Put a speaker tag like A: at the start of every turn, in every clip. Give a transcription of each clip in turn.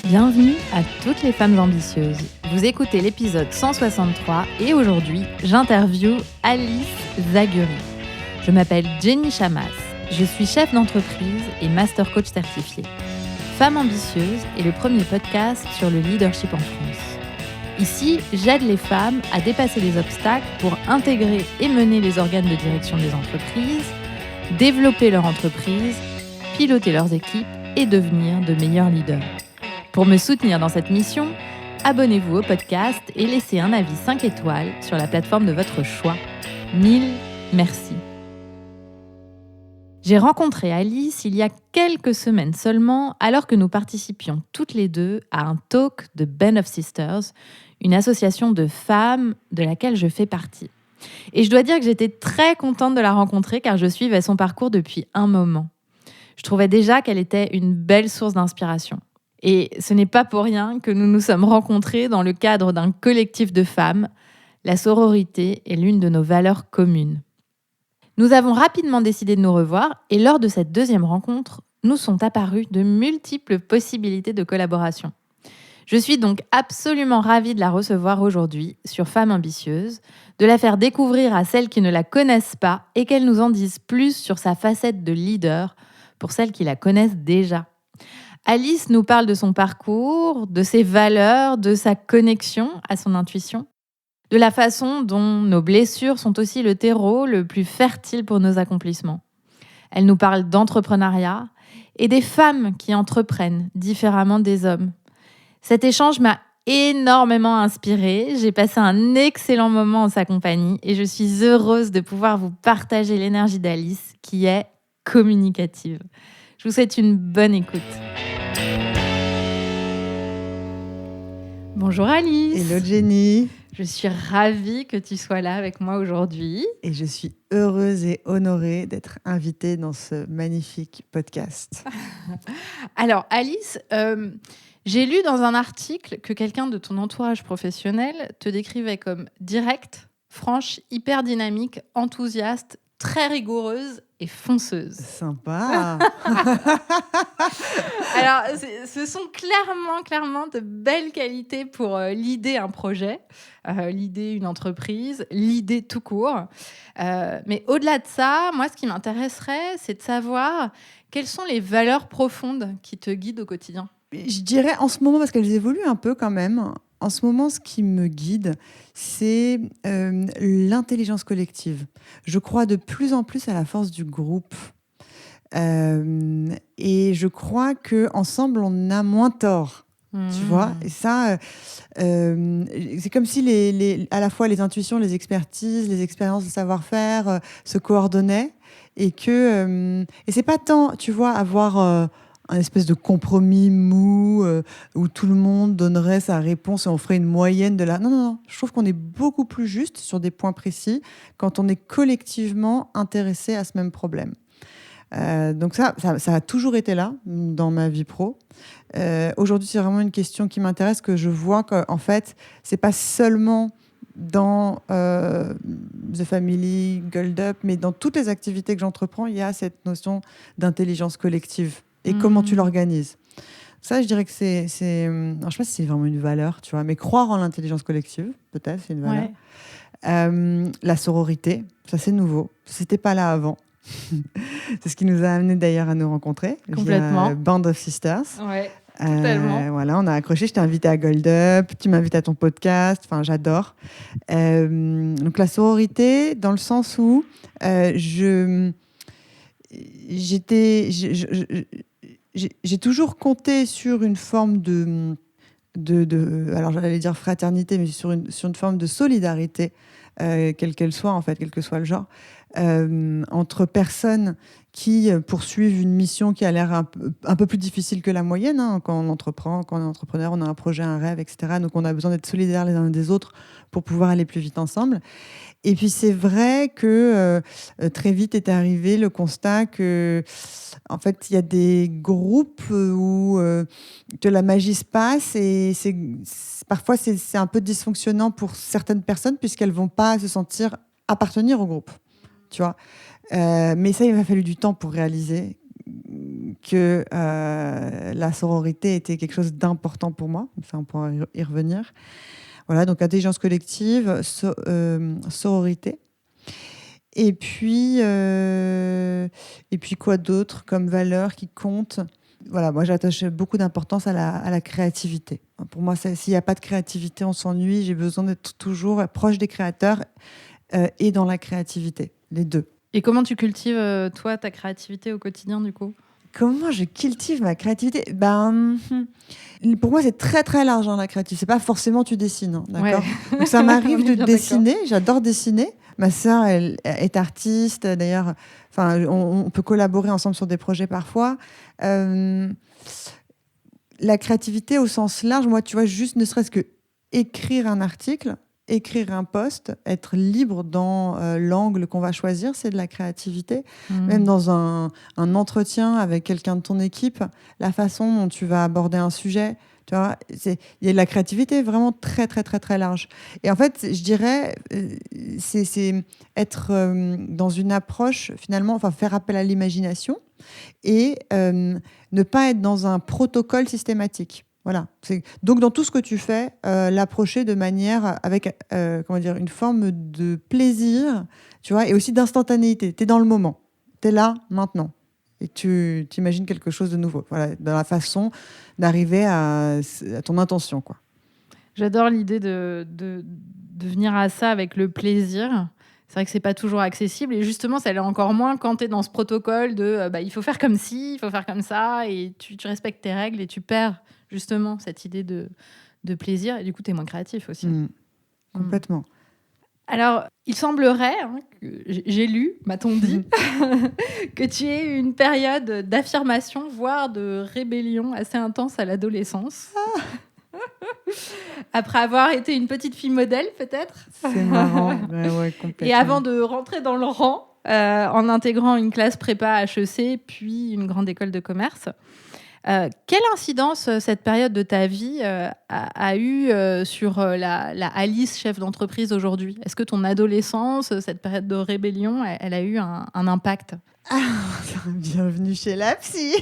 A: Bienvenue à toutes les femmes ambitieuses. Vous écoutez l'épisode 163 et aujourd'hui, j'interviewe Alice Zaguri. Je m'appelle Jenny Chamas, je suis chef d'entreprise et master coach certifié. Femme ambitieuse est le premier podcast sur le leadership en France. Ici, j'aide les femmes à dépasser les obstacles pour intégrer et mener les organes de direction des entreprises, développer leur entreprise, piloter leurs équipes et devenir de meilleurs leaders. Pour me soutenir dans cette mission, abonnez-vous au podcast et laissez un avis 5 étoiles sur la plateforme de votre choix. 1000 merci. J'ai rencontré Alice il y a quelques semaines seulement, alors que nous participions toutes les deux à un talk de Band of Sisters, une association de femmes de laquelle je fais partie. Et je dois dire que j'étais très contente de la rencontrer car je suivais son parcours depuis un moment. Je trouvais déjà qu'elle était une belle source d'inspiration. Et ce n'est pas pour rien que nous nous sommes rencontrés dans le cadre d'un collectif de femmes. La sororité est l'une de nos valeurs communes. Nous avons rapidement décidé de nous revoir et lors de cette deuxième rencontre, nous sont apparues de multiples possibilités de collaboration. Je suis donc absolument ravie de la recevoir aujourd'hui sur Femmes ambitieuses, de la faire découvrir à celles qui ne la connaissent pas et qu'elles nous en disent plus sur sa facette de leader pour celles qui la connaissent déjà. Alice nous parle de son parcours, de ses valeurs, de sa connexion à son intuition, de la façon dont nos blessures sont aussi le terreau le plus fertile pour nos accomplissements. Elle nous parle d'entrepreneuriat et des femmes qui entreprennent différemment des hommes. Cet échange m'a énormément inspirée. J'ai passé un excellent moment en sa compagnie et je suis heureuse de pouvoir vous partager l'énergie d'Alice qui est communicative. Je vous souhaite une bonne écoute. Bonjour Alice.
B: Hello Jenny.
A: Je suis ravie que tu sois là avec moi aujourd'hui.
B: Et je suis heureuse et honorée d'être invitée dans ce magnifique podcast.
A: Alors Alice, j'ai lu dans un article que quelqu'un de ton entourage professionnel te décrivait comme directe, franche, hyper dynamique, enthousiaste, très rigoureuse et fonceuse.
B: Sympa.
A: Alors, ce sont clairement de belles qualités pour leader un projet, leader une entreprise, leader tout court. Mais au-delà de ça, moi, ce qui m'intéresserait, c'est de savoir quelles sont les valeurs profondes qui te guident au quotidien.
B: Je dirais en ce moment, parce qu'elles évoluent un peu quand même, en ce moment, ce qui me guide, c'est l'intelligence collective. Je crois de plus en plus à la force du groupe. Et je crois qu'ensemble, on a moins tort. Tu vois, et ça, c'est comme si à la fois les intuitions, les expertises, les expériences, le savoir-faire se coordonnaient et c'est pas tant, tu vois, avoir un espèce de compromis mou où tout le monde donnerait sa réponse et on ferait une moyenne de la... Non. Je trouve qu'on est beaucoup plus juste sur des points précis quand on est collectivement intéressé à ce même problème. Donc ça a toujours été là dans ma vie pro. Aujourd'hui, c'est vraiment une question qui m'intéresse, que je vois qu'en fait, c'est pas seulement dans The Family, Gold Up, mais dans toutes les activités que j'entreprends, il y a cette notion d'intelligence collective. Et comment tu l'organises. Ça, je dirais que c'est... Alors, je ne sais pas si c'est vraiment une valeur, tu vois, mais croire en l'intelligence collective, peut-être, c'est une valeur. Ouais. La sororité, ça, c'est nouveau. Ce n'était pas là avant. C'est ce qui nous a amené d'ailleurs à nous rencontrer.
A: Complètement.
B: Band of Sisters.
A: Ouais, totalement.
B: Voilà, on a accroché. Je t'ai invité à Gold Up, tu m'invites à ton podcast. Enfin, j'adore. Donc, la sororité, dans le sens où j'ai toujours compté sur une forme alors j'allais dire fraternité, mais sur une forme de solidarité, quelle qu'elle soit en fait, quel que soit le genre, entre personnes qui poursuivent une mission qui a l'air un peu plus difficile que la moyenne, hein, quand on entreprend, quand on est entrepreneur, on a un projet, un rêve, etc. Donc on a besoin d'être solidaires les uns des autres pour pouvoir aller plus vite ensemble. Et puis c'est vrai que très vite est arrivé le constat que, en fait, il y a des groupes où que la magie se passe et parfois c'est un peu dysfonctionnant pour certaines personnes puisqu'elles vont pas se sentir appartenir au groupe, tu vois. Mais ça, il m'a fallu du temps pour réaliser que la sororité était quelque chose d'important pour moi. Enfin, on pourra y revenir. Voilà, donc intelligence collective, sororité. Et puis quoi d'autre comme valeur qui compte? Voilà, moi j'attache beaucoup d'importance à la créativité. Pour moi, s'il n'y a pas de créativité, on s'ennuie. J'ai besoin d'être toujours proche des créateurs et dans la créativité, les deux.
A: Et comment tu cultives, toi, ta créativité au quotidien, du coup?
B: Comment je cultive ma créativité? Pour moi, c'est très très large, hein, la créativité. C'est pas forcément tu dessines, hein, d'accord?
A: Ouais.
B: Donc ça m'arrive de dessiner.
A: D'accord.
B: J'adore dessiner. Ma sœur, elle est artiste. D'ailleurs, enfin, on peut collaborer ensemble sur des projets parfois. La créativité au sens large, moi, tu vois, juste ne serait-ce que écrire un article, écrire un post, être libre dans l'angle qu'on va choisir, c'est de la créativité. Même dans un entretien avec quelqu'un de ton équipe, la façon dont tu vas aborder un sujet, tu vois, il y a de la créativité vraiment très, très, très, très large. Et en fait, je dirais, c'est être dans une approche, finalement, enfin, faire appel à l'imagination et ne pas être dans un protocole systématique. Voilà. Donc, dans tout ce que tu fais, l'approcher de manière avec comment dire, une forme de plaisir, tu vois, et aussi d'instantanéité. Tu es dans le moment. Tu es là, maintenant. Et tu imagines quelque chose de nouveau. Voilà, dans la façon d'arriver à ton intention, quoi.
A: J'adore l'idée de venir à ça avec le plaisir. C'est vrai que c'est pas toujours accessible. Et justement, ça l'est encore moins quand tu es dans ce protocole de il faut faire comme ci, il faut faire comme ça. Et tu respectes tes règles et tu perds justement cette idée de plaisir. Et du coup, tu es moins créatif aussi.
B: Complètement.
A: Alors, il semblerait, que j'ai lu, m'a-t-on dit, que tu aies eu une période d'affirmation, voire de rébellion assez intense à l'adolescence. Après avoir été une petite fille modèle, peut-être.
B: C'est marrant. Ouais, complètement.
A: Et avant de rentrer dans le rang, en intégrant une classe prépa HEC, puis une grande école de commerce. Quelle incidence cette période de ta vie a eu sur la Alice, chef d'entreprise aujourd'hui? Est-ce que ton adolescence, cette période de rébellion, elle a eu un impact?
B: Bienvenue chez la psy.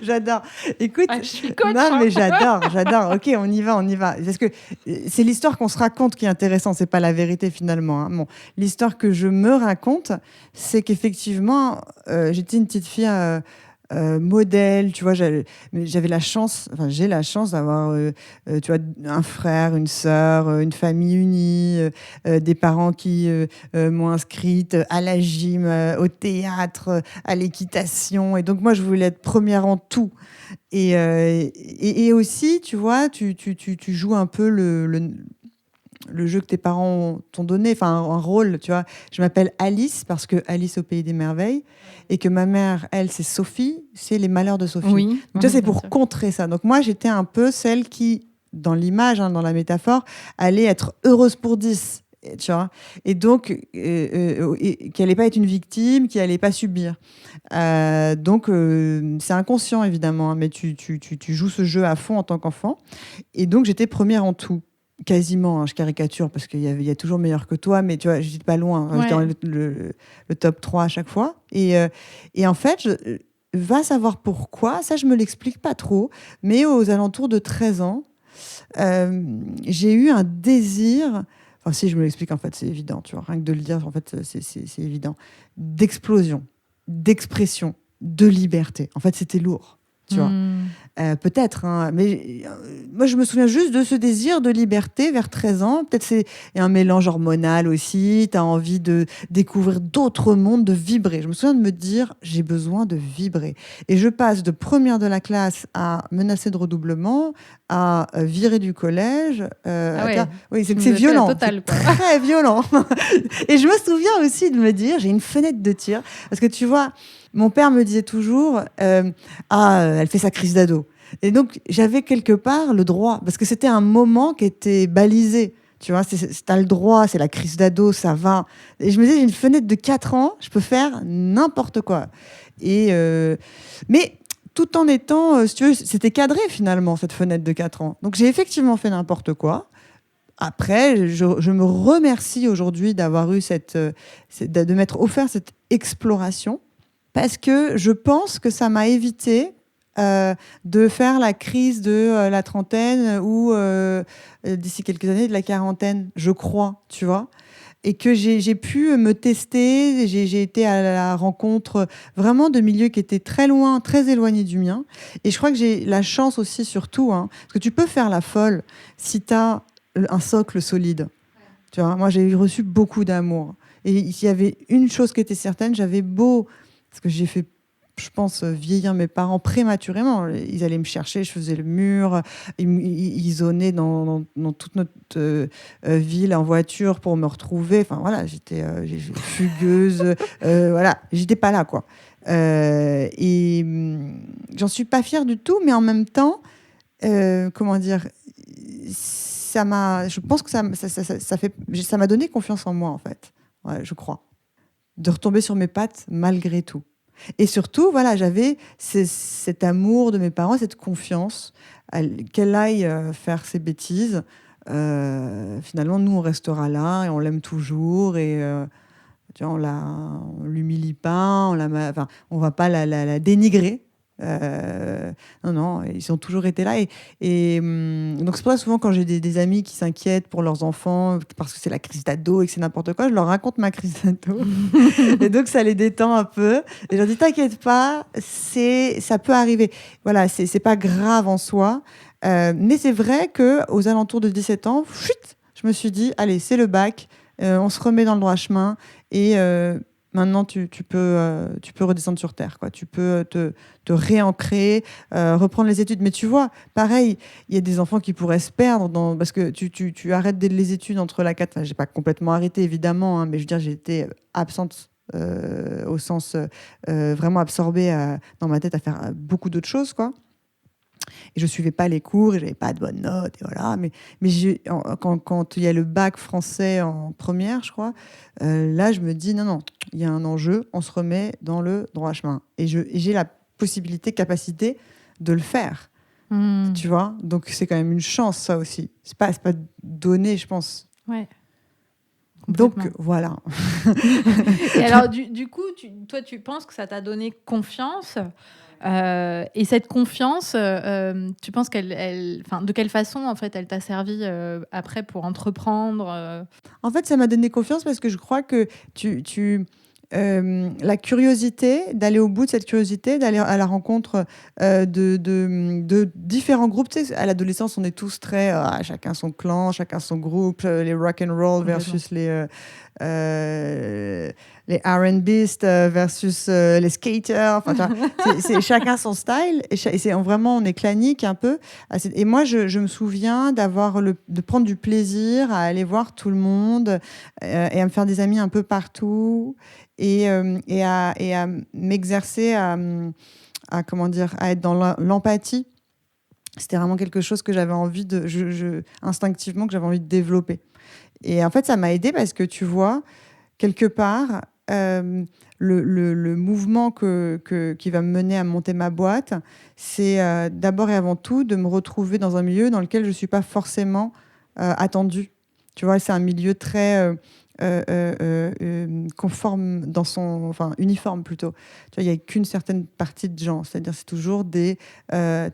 B: J'adore. Écoute,
A: je suis coach.
B: Non, mais j'adore. Ok, on y va. Parce que c'est l'histoire qu'on se raconte qui est intéressante, c'est pas la vérité finalement. Hein. Bon, l'histoire que je me raconte, c'est qu'effectivement, j'étais une petite fille modèle, tu vois, j'ai la chance d'avoir, tu vois, un frère, une sœur, une famille unie, des parents qui m'ont inscrite à la gym, au théâtre, à l'équitation. Et donc, moi, je voulais être première en tout. Et aussi, tu vois, tu joues un peu le jeu que tes parents t'ont donné, enfin un rôle, tu vois. Je m'appelle Alice parce que Alice au pays des merveilles, et que ma mère, elle, c'est Sophie, c'est les malheurs de Sophie.
A: Oui.
B: Donc ça, c'est pour contrer ça. Donc moi, j'étais un peu celle qui, dans l'image, dans la métaphore, allait être heureuse pour 10, tu vois. Et donc, qui n'allait pas être une victime, qui n'allait pas subir. Donc, c'est inconscient, évidemment, hein, mais tu joues ce jeu à fond en tant qu'enfant. Et donc, j'étais première en tout. Quasiment, hein, je caricature parce qu'il y a toujours meilleur que toi, mais tu vois, j'étais pas loin. Ouais. J'étais dans le top 3 à chaque fois. Et en fait, va savoir pourquoi, ça je me l'explique pas trop, mais aux alentours de 13 ans, j'ai eu un désir, enfin si je me l'explique, en fait c'est évident, tu vois, rien que de le dire, en fait c'est évident, d'explosion, d'expression, de liberté. En fait c'était lourd. Tu vois. Peut-être, hein, mais moi je me souviens juste de ce désir de liberté vers 13 ans. Peut-être c'est un mélange hormonal aussi, tu as envie de découvrir d'autres mondes, de vibrer. Je me souviens de me dire, j'ai besoin de vibrer. Et je passe de première de la classe à menacer de redoublement, à virer du collège. Oui, c'est violent,
A: totale, quoi.
B: C'est très violent. Et je me souviens aussi de me dire, j'ai une fenêtre de tir, parce que tu vois, mon père me disait toujours, elle fait sa crise d'ado. Et donc, j'avais quelque part le droit, parce que c'était un moment qui était balisé. Tu vois, t'as le droit, c'est la crise d'ado, ça va. Et je me disais, j'ai une fenêtre de 4 ans, je peux faire n'importe quoi. Mais tout en étant, si tu veux, c'était cadré finalement, cette fenêtre de 4 ans. Donc, j'ai effectivement fait n'importe quoi. Après, je me remercie aujourd'hui d'avoir eu de m'être offert cette exploration. parce que je pense que ça m'a évité de faire la crise de la trentaine ou d'ici quelques années de la quarantaine, je crois, tu vois. Et que j'ai pu me tester, j'ai été à la rencontre vraiment de milieux qui étaient très loin, très éloignés du mien. Et je crois que j'ai la chance aussi, surtout, hein, parce que tu peux faire la folle si tu as un socle solide. Tu vois, moi, j'ai reçu beaucoup d'amour. Et il y avait une chose qui était certaine, j'avais beau, parce que j'ai fait, je pense, vieillir mes parents prématurément. Ils allaient me chercher, je faisais le mur, ils zonaient dans toute notre ville en voiture pour me retrouver. Enfin voilà, j'étais fugueuse. Voilà, j'étais pas là, quoi. Et j'en suis pas fière du tout, mais en même temps, comment dire, je pense que ça m'a donné confiance en moi, en fait. Ouais, je crois. De retomber sur mes pattes malgré tout. Et surtout, voilà, j'avais cet amour de mes parents, cette confiance qu'elle aille faire ses bêtises. Finalement, nous, on restera là et on l'aime toujours. Et tu vois, on l'humilie pas, enfin, on va pas la dénigrer. Non, ils ont toujours été là. Donc, c'est pour ça souvent quand j'ai des amis qui s'inquiètent pour leurs enfants parce que c'est la crise d'ado et que c'est n'importe quoi, je leur raconte ma crise d'ado. Et donc, ça les détend un peu. Et je leur dis, t'inquiète pas, ça peut arriver. Voilà, c'est pas grave en soi. Mais c'est vrai qu'aux alentours de 17 ans, chut, je me suis dit, allez, c'est le bac, on se remet dans le droit chemin. Et maintenant, tu peux redescendre sur Terre, quoi. Tu peux te réancrer, reprendre les études. Mais tu vois, pareil, il y a des enfants qui pourraient se perdre parce que tu arrêtes les études entre la 4. Enfin, j'ai pas complètement arrêté, évidemment, hein, mais je veux dire, j'ai été absente au sens vraiment absorbée dans ma tête à faire beaucoup d'autres choses, quoi. Et je suivais pas les cours et j'avais pas de bonnes notes. Et voilà. Mais quand il y a le bac français en première, je crois, là, je me dis non, il y a un enjeu, on se remet dans le droit chemin. Et j'ai la possibilité, capacité de le faire. Tu vois. Donc, c'est quand même une chance, ça aussi. C'est pas donné, je pense.
A: Ouais.
B: Donc, voilà.
A: Et alors, du coup, toi, tu penses que ça t'a donné confiance et cette confiance, tu penses de quelle façon, en fait, elle t'a servi après pour entreprendre
B: En fait, ça m'a donné confiance parce que je crois que la curiosité, d'aller au bout de cette curiosité, d'aller à la rencontre de différents groupes. Tu sais, à l'adolescence, on est tous très chacun son clan, chacun son groupe, les rock and roll versus les R&Bistes versus les skaters. Enfin, c'est chacun son style. Et on est clanique un peu. Et moi, je me souviens de prendre du plaisir à aller voir tout le monde et à me faire des amis un peu partout et à m'exercer comment dire, à être dans l'empathie. C'était vraiment quelque chose que j'avais envie instinctivement, que j'avais envie de développer. Et en fait, ça m'a aidée parce que tu vois, quelque part, le mouvement qui va me mener à monter ma boîte, c'est d'abord et avant tout de me retrouver dans un milieu dans lequel je ne suis pas forcément attendue. Tu vois, c'est un milieu très conforme uniforme plutôt. Tu vois, il n'y a qu'une certaine partie de gens, c'est-à-dire c'est toujours des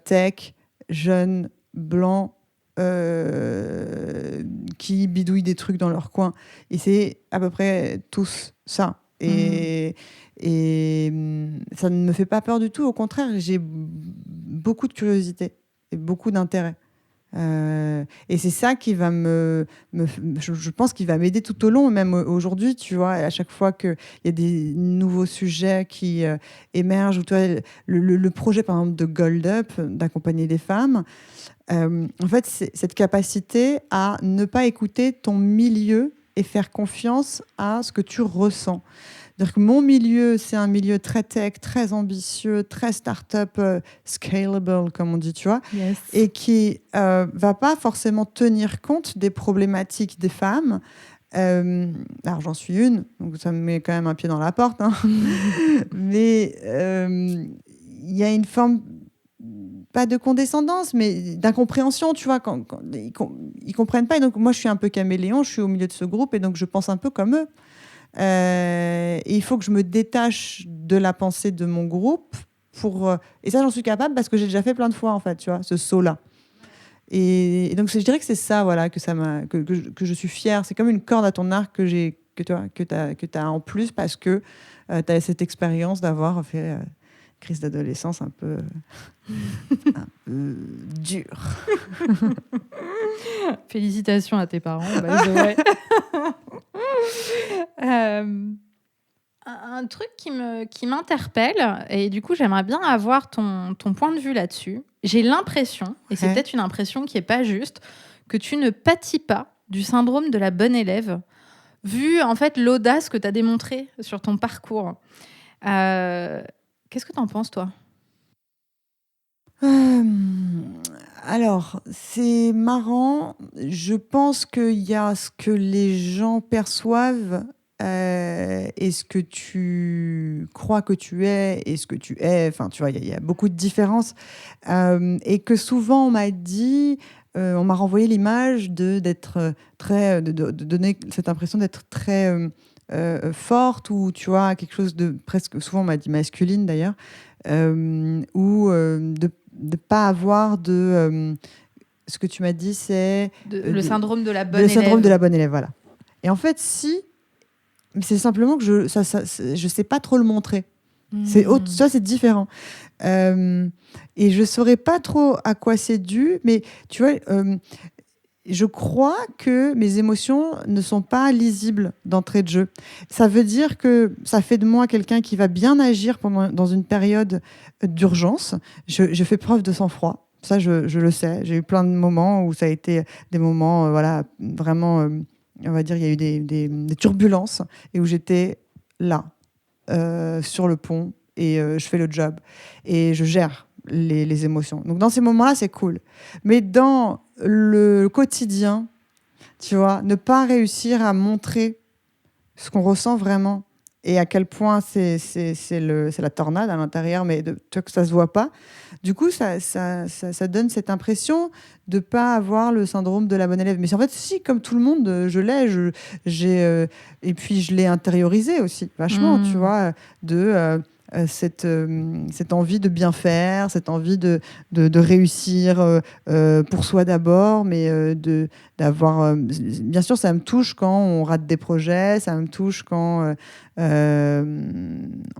B: tech, jeunes, blancs, qui bidouillent des trucs dans leur coin. Et c'est à peu près tous ça. Et ça ne me fait pas peur du tout. Au contraire, j'ai beaucoup de curiosité et beaucoup d'intérêt. Et c'est ça qui va je pense qu'il va m'aider tout au long, même aujourd'hui, tu vois, à chaque fois qu'il y a des nouveaux sujets qui émergent, ou tu vois, le projet par exemple de Gold Up, d'accompagner les femmes, en fait, c'est cette capacité à ne pas écouter ton milieu et faire confiance à ce que tu ressens. C'est-à-dire que mon milieu, c'est un milieu très tech, très ambitieux, très start-up, scalable, comme on dit, tu vois,
A: yes.
B: Et qui va pas forcément tenir compte des problématiques des femmes. Alors, j'en suis une, donc ça me met quand même un pied dans la porte. Hein. Mais il y a une forme, pas de condescendance, mais d'incompréhension, tu vois, quand ils comprennent pas. Et donc, moi, je suis un peu caméléon, je suis au milieu de ce groupe, et donc je pense un peu comme eux. Et il faut que je me détache de la pensée de mon groupe et ça, j'en suis capable parce que j'ai déjà fait plein de fois, en fait, tu vois, ce saut-là. Et donc, je dirais que c'est ça, voilà, que je suis fière. C'est comme une corde à ton arc que t'as en plus parce que tu as cette expérience d'avoir fait une crise d'adolescence un peu dure.
A: Félicitations à tes parents, by the way. Un truc qui m'interpelle, et du coup, j'aimerais bien avoir ton point de vue là-dessus. J'ai l'impression, et c'est peut-être une impression qui n'est pas juste, que tu ne pâtis pas du syndrome de la bonne élève, vu en fait l'audace que tu as démontrée sur ton parcours. Qu'est-ce que tu en penses, toi ?
B: Alors, c'est marrant. Je pense qu'il y a ce que les gens perçoivent et ce que tu crois que tu es et ce que tu es. Enfin, tu vois, il y a beaucoup de différences. Et que souvent, on m'a dit, on m'a renvoyé l'image d'être très, de donner cette impression d'être très forte ou, tu vois, quelque chose de presque, souvent on m'a dit masculine d'ailleurs, ou de ne pas avoir de... ce que tu m'as dit, c'est...
A: le syndrome de la bonne élève.
B: Le syndrome de la bonne élève, voilà. Et en fait, si... C'est simplement que je ne sais pas trop le montrer. Ça, c'est différent. Et je ne saurais pas trop à quoi c'est dû, mais tu vois... je crois que mes émotions ne sont pas lisibles d'entrée de jeu. Ça veut dire que ça fait de moi quelqu'un qui va bien agir dans une période d'urgence. Je fais preuve de sang-froid. Ça, je le sais. J'ai eu plein de moments où ça a été des moments, voilà, vraiment, on va dire, il y a eu des turbulences et où j'étais là, sur le pont, et je fais le job. Et je gère les émotions. Donc, dans ces moments-là, c'est cool. Mais dans le quotidien, tu vois, ne pas réussir à montrer ce qu'on ressent vraiment et à quel point c'est la tornade à l'intérieur, mais tu vois que ça ne se voit pas. Du coup, ça donne cette impression de ne pas avoir le syndrome de la bonne élève. Mais en fait, si, comme tout le monde, je l'ai. Et puis, je l'ai intériorisé aussi, vachement, tu vois, cette envie de bien faire, cette envie de réussir pour soi d'abord, mais d'avoir... bien sûr, ça me touche quand on rate des projets, ça me touche quand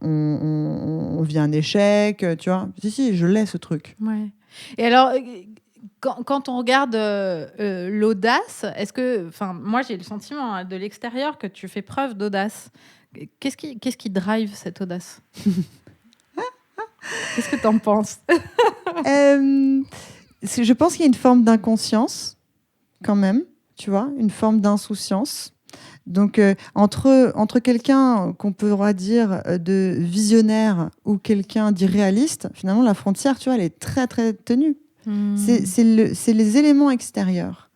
B: on vit un échec, tu vois. Si, je l'ai, ce truc.
A: Ouais. Et alors... Quand on regarde l'audace, est-ce que, enfin, moi j'ai le sentiment de l'extérieur que tu fais preuve d'audace. Qu'est-ce qui drive cette audace? Qu'est-ce que tu en penses?
B: Je pense qu'il y a une forme d'inconscience, quand même, tu vois, une forme d'insouciance. Donc, entre quelqu'un qu'on pourra dire de visionnaire ou quelqu'un d'irréaliste, finalement, la frontière, tu vois, elle est très, très ténue. C'est les éléments extérieurs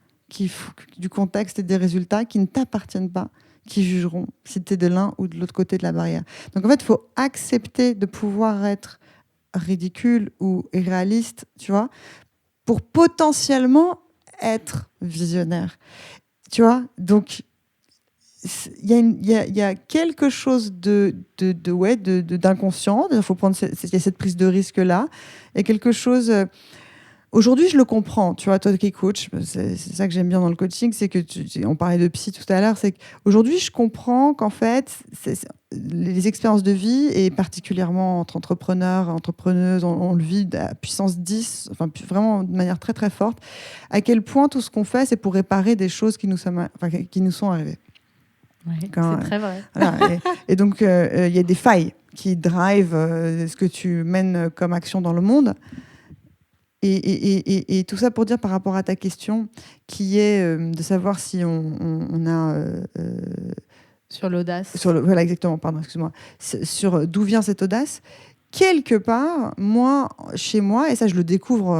B: du contexte et des résultats qui ne t'appartiennent pas, qui jugeront si tu es de l'un ou de l'autre côté de la barrière. Donc en fait, il faut accepter de pouvoir être ridicule ou irréaliste, tu vois, pour potentiellement être visionnaire. Tu vois, donc il y a quelque chose d'inconscient. Il faut prendre cette prise de risque-là. Il y a quelque chose... Aujourd'hui, je le comprends. Tu vois, toi qui es coach, c'est ça que j'aime bien dans le coaching, c'est que on parlait de psy tout à l'heure, c'est qu'aujourd'hui, je comprends qu'en fait, les expériences de vie, et particulièrement entre entrepreneurs, entrepreneuses, on le vit à puissance 10, enfin, vraiment de manière très, très forte, à quel point tout ce qu'on fait, c'est pour réparer des choses qui nous sont arrivées.
A: Oui, c'est très vrai.
B: Voilà, et donc, il y a des failles qui drivent ce que tu mènes comme action dans le monde. Et tout ça pour dire par rapport à ta question, qui est de savoir si on a...
A: sur l'audace.
B: Voilà, exactement, pardon, excuse-moi. Sur d'où vient cette audace. Quelque part, moi, chez moi, et ça je le découvre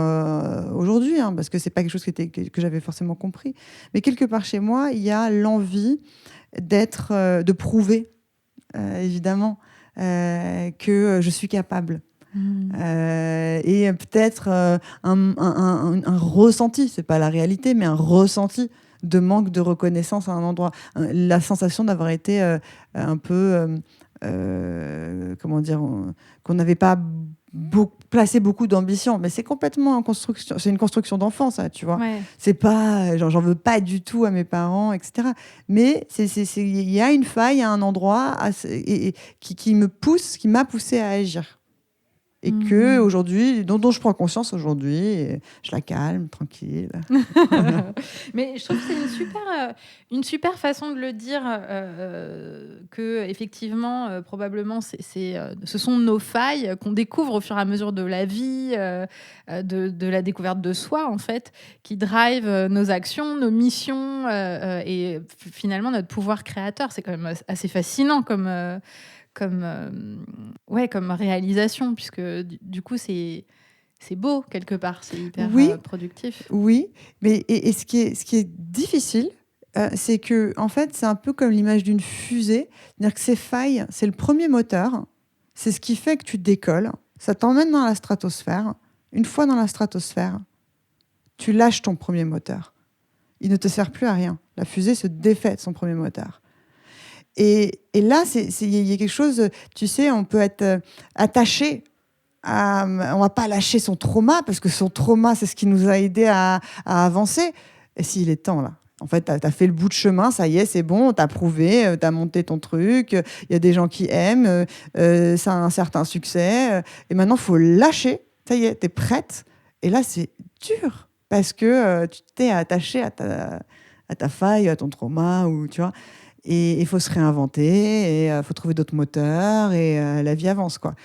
B: aujourd'hui, hein, parce que c'est pas quelque chose que j'avais forcément compris, mais quelque part chez moi, il y a l'envie de prouver, évidemment, que je suis capable. Et peut-être un ressenti, c'est pas la réalité, mais un ressenti de manque de reconnaissance à un endroit, la sensation d'avoir été un peu comment dire, qu'on n'avait pas placé beaucoup d'ambition. Mais c'est complètement en construction. C'est une construction d'enfant, ça, tu vois.
A: Ouais.
B: C'est pas, genre, j'en veux pas du tout à mes parents, etc. Mais il y a une faille, il y a un endroit qui me pousse, qui m'a poussé à agir. Et que aujourd'hui, dont je prends conscience aujourd'hui, et je la calme, tranquille.
A: Mais je trouve que c'est une super façon de le dire, que effectivement, probablement, ce sont nos failles qu'on découvre au fur et à mesure de la vie, de la découverte de soi, en fait, qui drive nos actions, nos missions et finalement notre pouvoir créateur. C'est quand même assez fascinant comme réalisation, puisque du coup, c'est beau quelque part, c'est hyper
B: Oui,
A: productif.
B: oui. Mais et ce qui est difficile, c'est que en fait, c'est un peu comme l'image d'une fusée. C'est-à-dire que ces failles, c'est le premier moteur. C'est ce qui fait que tu décolles. Ça t'emmène dans la stratosphère. Une fois dans la stratosphère, tu lâches ton premier moteur. Il ne te sert plus à rien. La fusée se défait de son premier moteur. Et là, il y a quelque chose, tu sais, on peut être attaché on va pas lâcher son trauma, parce que son trauma, c'est ce qui nous a aidé à avancer. Et s'il est temps, là. En fait, tu as fait le bout de chemin, ça y est, c'est bon, tu as prouvé, tu as monté ton truc, il y a des gens qui aiment, ça a un certain succès. Et maintenant, il faut lâcher. Ça y est, tu es prête. Et là, c'est dur, parce que tu t'es attaché à ta faille, à ton trauma, ou tu vois. Et il faut se réinventer, et il faut trouver d'autres moteurs, et la vie avance, quoi.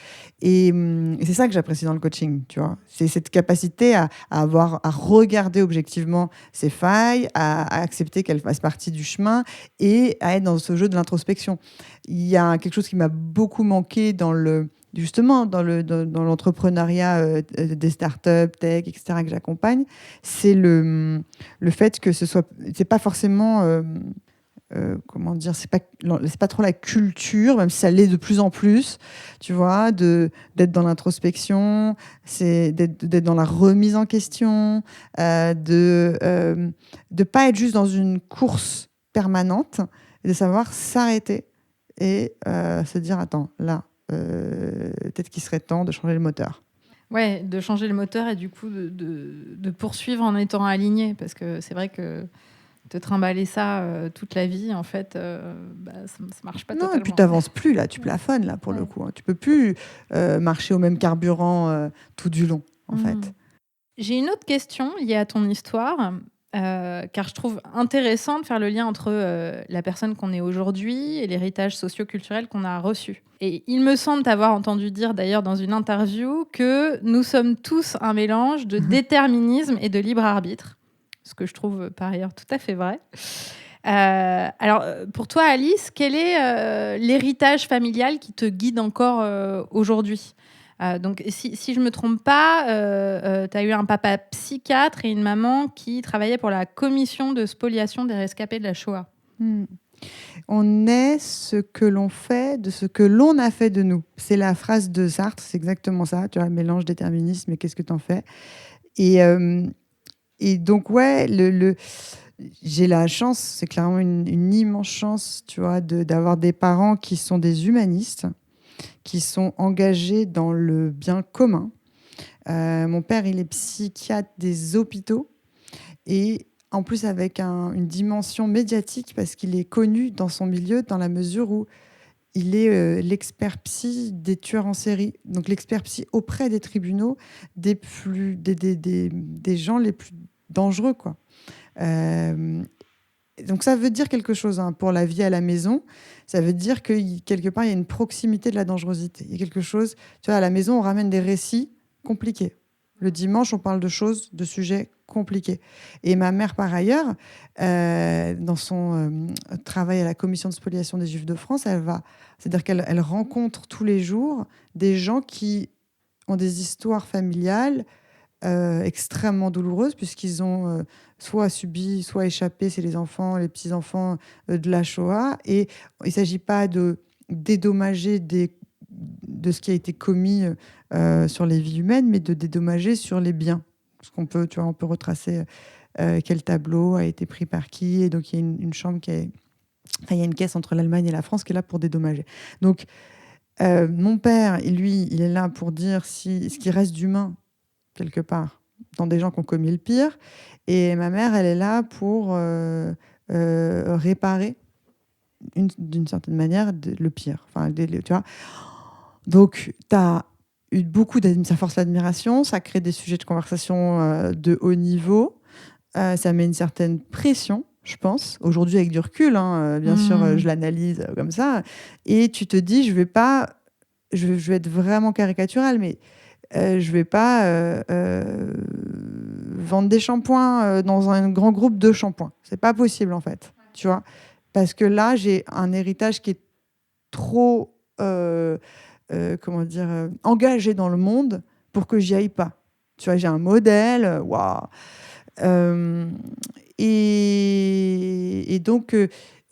B: Et c'est ça que j'apprécie dans le coaching, tu vois. C'est cette capacité à regarder objectivement ses failles, à accepter qu'elles fassent partie du chemin, et à être dans ce jeu de l'introspection. Il y a quelque chose qui m'a beaucoup manqué justement dans l'entrepreneuriat des startups, tech, etc., que j'accompagne, c'est le fait que c'est pas forcément... comment dire, c'est pas trop la culture, même si ça l'est de plus en plus, tu vois, d'être dans l'introspection, c'est d'être dans la remise en question, de pas être juste dans une course permanente, et de savoir s'arrêter et se dire, attends, là, peut-être qu'il serait temps de changer le moteur.
A: Ouais, de changer le moteur et du coup de poursuivre en étant aligné, parce que c'est vrai que te trimballer ça toute la vie, en fait, ça marche pas
B: Non, et puis
A: totalement.
B: tu n'avances plus, là, tu plafonnes, là, pour le coup. Hein. Tu peux plus marcher au même carburant tout du long, en fait.
A: J'ai une autre question liée à ton histoire, car je trouve intéressant de faire le lien entre la personne qu'on est aujourd'hui et l'héritage socio-culturel qu'on a reçu. Et il me semble t'avoir entendu dire d'ailleurs dans une interview que nous sommes tous un mélange de déterminisme et de libre arbitre, ce que je trouve par ailleurs tout à fait vrai. Alors, pour toi, Alice, quel est l'héritage familial qui te guide encore aujourd'hui ? Donc, si je ne me trompe pas, tu as eu un papa psychiatre et une maman qui travaillait pour la commission de spoliation des rescapés de la Shoah.
B: On est ce que l'on fait de ce que l'on a fait de nous. C'est la phrase de Sartre, c'est exactement ça. Tu vois, mélange déterminisme et qu'est-ce que tu en fais. Et donc, ouais, j'ai la chance, c'est clairement une immense chance, tu vois, d'avoir des parents qui sont des humanistes, qui sont engagés dans le bien commun. Mon père, il est psychiatre des hôpitaux, et en plus avec une dimension médiatique, parce qu'il est connu dans son milieu, dans la mesure où il est l'expert psy des tueurs en série, donc l'expert psy auprès des tribunaux des gens les plus dangereux, quoi. Donc ça veut dire quelque chose, hein, pour la vie à la maison. Ça veut dire que quelque part, il y a une proximité de la dangerosité. Il y a quelque chose, tu vois, à la maison, on ramène des récits compliqués. Le dimanche, on parle de choses, de sujets compliqués. Et ma mère, par ailleurs, dans son travail à la commission de spoliation des Juifs de France, c'est-à-dire qu'elle rencontre tous les jours des gens qui ont des histoires familiales extrêmement douloureuses, puisqu'ils ont soit subi, soit échappé, c'est les enfants, les petits-enfants de la Shoah. Et il ne s'agit pas de dédommager de ce qui a été commis sur les vies humaines, mais de dédommager sur les biens. Parce qu'on peut, on peut retracer quel tableau a été pris par qui. Et donc, il y a une chambre qui est Enfin, il y a une caisse entre l'Allemagne et la France qui est là pour dédommager. Donc, mon père, lui, il est là pour dire ce qui reste d'humain, quelque part, dans des gens qui ont commis le pire. Et ma mère, elle est là pour réparer, d'une certaine manière, le pire. Enfin, tu vois. Donc, tu as eu beaucoup d'admiration, ça force l'admiration, ça crée des sujets de conversation de haut niveau, ça met une certaine pression, je pense. Aujourd'hui, avec du recul, hein, bien sûr, je l'analyse comme ça. Et tu te dis, je vais être vraiment caricaturale, mais je vais pas vendre des shampoings dans un grand groupe de shampoings. C'est pas possible, en fait. Tu vois, parce que là, j'ai un héritage qui est trop comment dire, engagé dans le monde pour que j'y aille pas. Tu vois, j'ai un modèle, waouh. Et donc,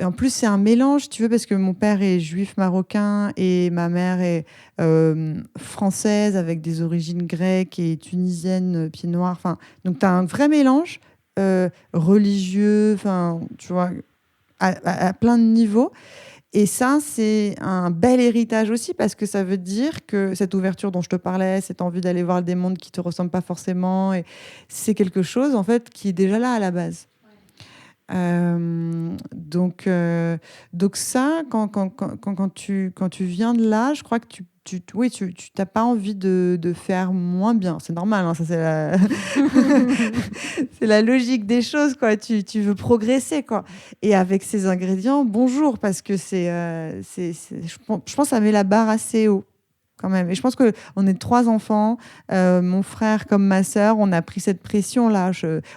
B: en plus, c'est un mélange, tu veux, parce que mon père est juif marocain et ma mère est française avec des origines grecques et tunisiennes, pied noir. Enfin, donc, tu as un vrai mélange religieux, enfin, tu vois, à plein de niveaux. Et ça, c'est un bel héritage aussi, parce que ça veut dire que cette ouverture dont je te parlais, cette envie d'aller voir des mondes qui ne te ressemblent pas forcément, et c'est quelque chose, en fait, qui est déjà là à la base. Donc ça, quand tu viens de là, je crois que tu n'as pas envie de faire moins bien. C'est normal, hein, ça c'est la... c'est la logique des choses, quoi. Tu veux progresser, quoi. Et avec ces ingrédients, bonjour, parce que je pense que ça met la barre assez haut, quand même. Et je pense qu'on est 3 enfants, mon frère comme ma sœur, on a pris cette pression-là.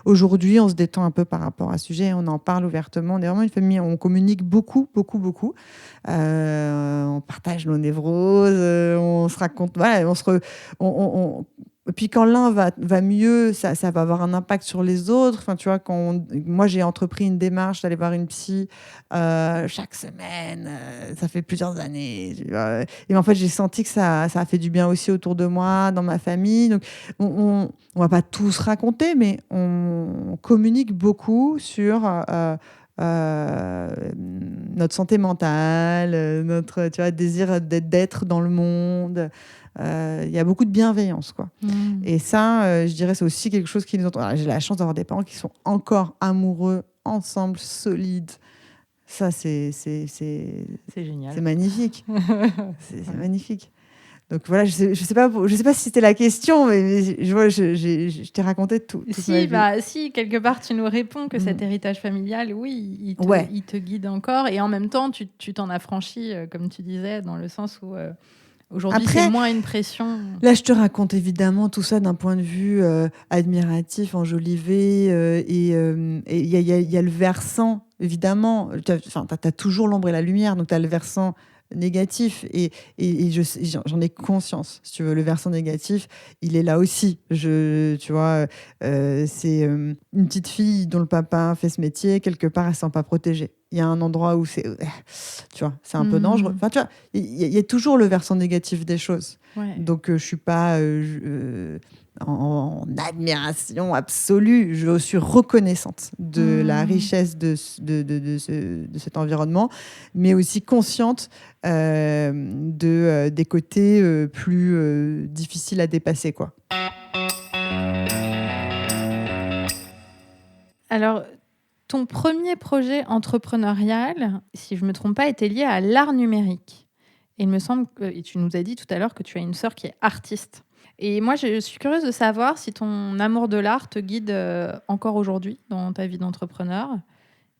B: Aujourd'hui, on se détend un peu par rapport à ce sujet, on en parle ouvertement. On est vraiment une famille, on communique beaucoup, beaucoup, beaucoup. On partage nos névroses, on se raconte, voilà, et puis quand l'un va mieux, ça va avoir un impact sur les autres. Enfin, tu vois, moi j'ai entrepris une démarche d'aller voir une psy chaque semaine, ça fait plusieurs années. Tu vois. Et en fait, j'ai senti que ça a fait du bien aussi autour de moi, dans ma famille. Donc, on va pas tout se raconter, mais on communique beaucoup sur notre santé mentale, notre, tu vois, désir d'être dans le monde. Il y a beaucoup de bienveillance, quoi. Et ça, je dirais, c'est aussi quelque chose qui nous entoure. Alors, j'ai la chance d'avoir des parents qui sont encore amoureux, ensemble, solides. Ça, c'est
A: génial.
B: C'est magnifique. c'est magnifique. Donc voilà, je sais pas si c'était la question, mais je t'ai raconté tout.
A: Si, quelque part, tu nous réponds que cet héritage familial, oui, il te guide encore. Et en même temps, tu t'en affranchis, comme tu disais, dans le sence où aujourd'hui, c'est moins une pression.
B: Là, je te raconte évidemment tout ça d'un point de vue admiratif, enjolivé. Et il y a le versant, évidemment. Tu as toujours l'ombre et la lumière, donc tu as le versant négatif et j'en ai conscience. Si tu veux, le versant négatif, il est là aussi. Tu vois, c'est une petite fille dont le papa fait ce métier, quelque part, elle ne se sent pas protégée. Il y a un endroit où c'est, tu vois, c'est un peu dangereux. Enfin, tu vois, il y a toujours le versant négatif des choses.
A: Ouais.
B: Donc, je suis pas en admiration absolue. Je suis reconnaissante de la richesse de cet environnement, mais aussi consciente des côtés plus difficiles à dépasser, quoi.
A: Alors, ton premier projet entrepreneurial, si je ne me trompe pas, était lié à l'art numérique. Et il me semble et tu nous as dit tout à l'heure que tu as une sœur qui est artiste. Et moi, je suis curieuse de savoir si ton amour de l'art te guide encore aujourd'hui dans ta vie d'entrepreneur.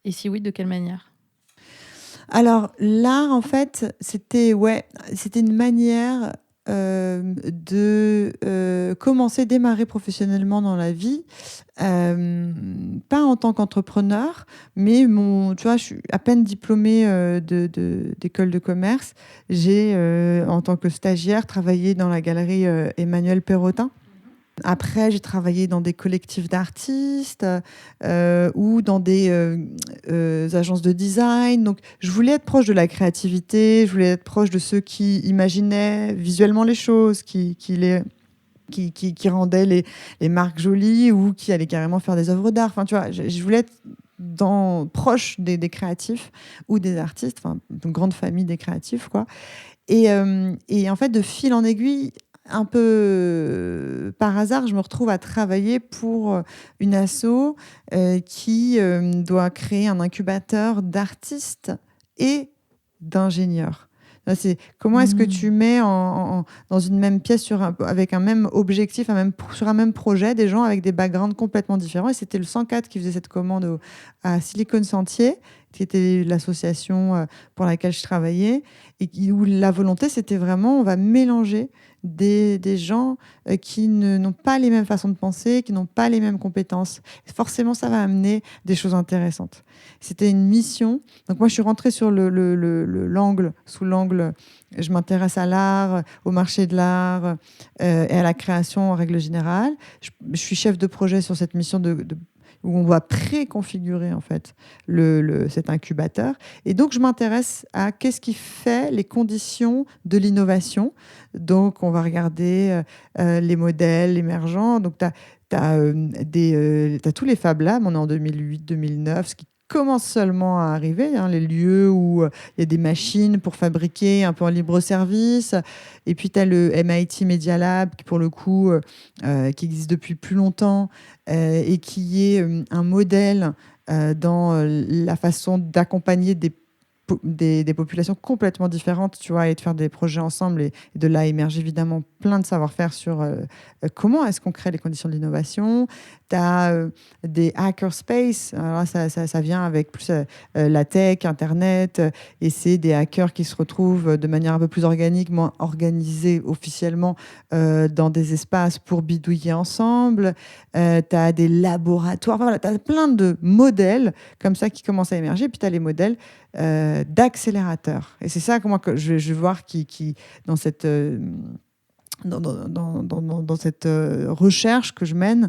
A: Et si oui, de quelle manière ?
B: Alors, l'art, en fait, c'était une manière de commencer, démarrer professionnellement dans la vie, pas en tant qu'entrepreneur, mais tu vois, je suis à peine diplômée d'école de commerce. J'ai, en tant que stagiaire, travaillé dans la galerie Emmanuel Perrotin. Après, j'ai travaillé dans des collectifs d'artistes ou dans des agences de design. Donc, je voulais être proche de la créativité, je voulais être proche de ceux qui imaginaient visuellement les choses, qui rendaient les marques jolies ou qui allaient carrément faire des œuvres d'art. Enfin, tu vois, je voulais être proche des créatifs ou des artistes, enfin, une grande famille des créatifs, quoi. Et en fait, de fil en aiguille, un peu par hasard, je me retrouve à travailler pour une asso qui doit créer un incubateur d'artistes et d'ingénieurs. Là, c'est comment est-ce que tu mets dans une même pièce avec un même objectif, sur un même projet, des gens avec des backgrounds complètement différents. Et c'était le 104 qui faisait cette commande à Silicon Sentier, qui était l'association pour laquelle je travaillais, où la volonté, c'était vraiment, on va mélanger des gens qui n'ont pas les mêmes façons de penser, qui n'ont pas les mêmes compétences. Forcément, ça va amener des choses intéressantes. C'était une mission. Donc moi, je suis rentrée sur sous l'angle, je m'intéresse à l'art, au marché de l'art et à la création en règle générale. Je suis chef de projet sur cette mission où on va préconfigurer en fait cet incubateur. Et donc, je m'intéresse à qu'est-ce qui fait les conditions de l'innovation. Donc, on va regarder les modèles émergents. Donc, tu as tous les Fab Labs, on est en 2008-2009, ce qui commence seulement à arriver, hein, les lieux où il y a des machines pour fabriquer un peu en libre service. Et puis, tu as le MIT Media Lab, qui pour le coup, qui existe depuis plus longtemps et qui est un modèle dans la façon d'accompagner des populations complètement différentes, tu vois, et de faire des projets ensemble. Et de là émerge évidemment plein de savoir-faire sur comment est-ce qu'on crée les conditions de l'innovation. Tu as des hackerspace. Alors ça vient avec plus la tech, Internet, et c'est des hackers qui se retrouvent de manière un peu plus organique, moins organisée officiellement, dans des espaces pour bidouiller ensemble. Tu as des laboratoires. Enfin, voilà, tu as plein de modèles comme ça qui commencent à émerger. Puis tu as les modèles d'accélérateur. Et c'est ça que moi, je vais voir qui dans cette dans cette recherche que je mène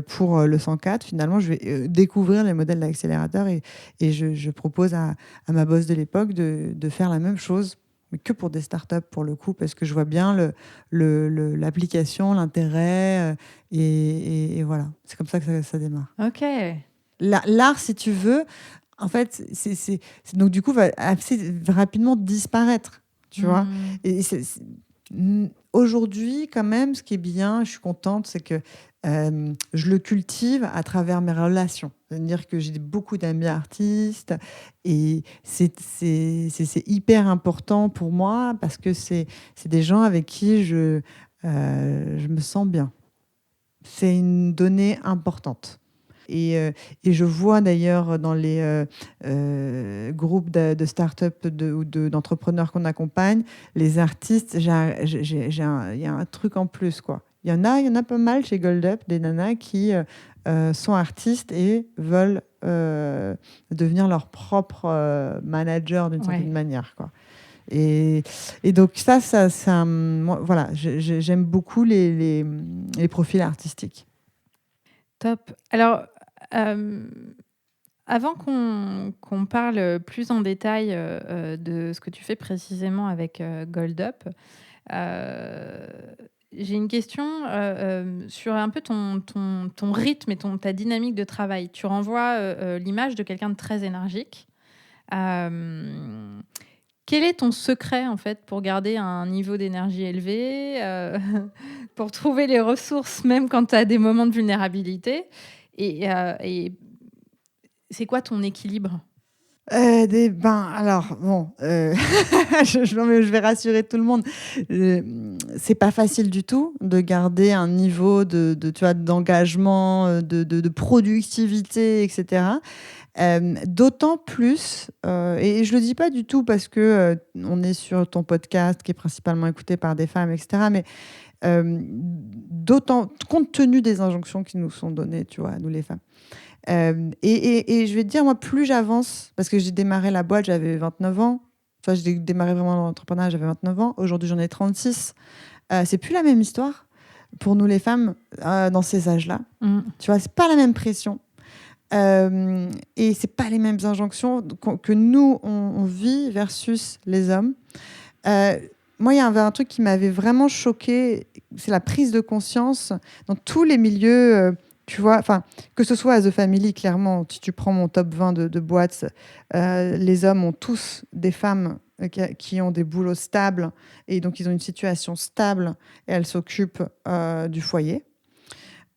B: pour le 104, finalement, je vais découvrir les modèles d'accélérateur et je propose à ma boss de l'époque de faire la même chose, mais que pour des startups pour le coup, parce que je vois bien l'application, l'intérêt, et voilà. C'est comme ça que ça démarre.
A: Ok.
B: L'art, si tu veux, en fait, donc du coup, va assez rapidement disparaître, tu vois. Et aujourd'hui, quand même, ce qui est bien, je suis contente, c'est que je le cultive à travers mes relations. C'est-à-dire que j'ai beaucoup d'amis artistes et c'est hyper important pour moi parce que c'est des gens avec qui je me sens bien. C'est une donnée importante. Et je vois d'ailleurs dans les groupes de start-up ou d'entrepreneurs qu'on accompagne, les artistes, il y a un truc en plus, quoi. Il y en a pas mal chez Gold Up, des nanas qui sont artistes et veulent devenir leur propre manager d'une certaine manière, quoi. Et donc moi, voilà, j'aime beaucoup les profils artistiques.
A: Top. Alors, avant qu'on parle plus en détail de ce que tu fais précisément avec Gold Up, j'ai une question sur un peu ton rythme et ta dynamique de travail. Tu renvoies l'image de quelqu'un de très énergique. Quel est ton secret, en fait, pour garder un niveau d'énergie élevé, pour trouver les ressources, même quand tu as des moments de vulnérabilité et c'est quoi ton équilibre ?
B: Alors, bon, je vais rassurer tout le monde. C'est pas facile du tout de garder un niveau tu vois, d'engagement, de productivité, etc. D'autant plus, et je le dis pas du tout parce que on est sur ton podcast qui est principalement écouté par des femmes, etc. Mais d'autant, compte tenu des injonctions qui nous sont données, tu vois, nous les femmes. Et je vais te dire, moi, plus j'avance, parce que j'ai démarré la boîte, j'avais 29 ans. Enfin, j'ai démarré vraiment l'entrepreneuriat, j'avais 29 ans. Aujourd'hui, j'en ai 36. C'est plus la même histoire pour nous, les femmes, dans ces âges-là. Tu vois, c'est pas la même pression. Et c'est pas les mêmes injonctions que nous, on vit versus les hommes. Moi, il y avait un truc qui m'avait vraiment choquée, c'est la prise de conscience dans tous les milieux Tu vois, enfin, que ce soit à The Family, clairement, si tu prends mon top 20 de boîtes, les hommes ont tous des femmes qui ont des boulots stables et donc ils ont une situation stable et elles s'occupent du foyer.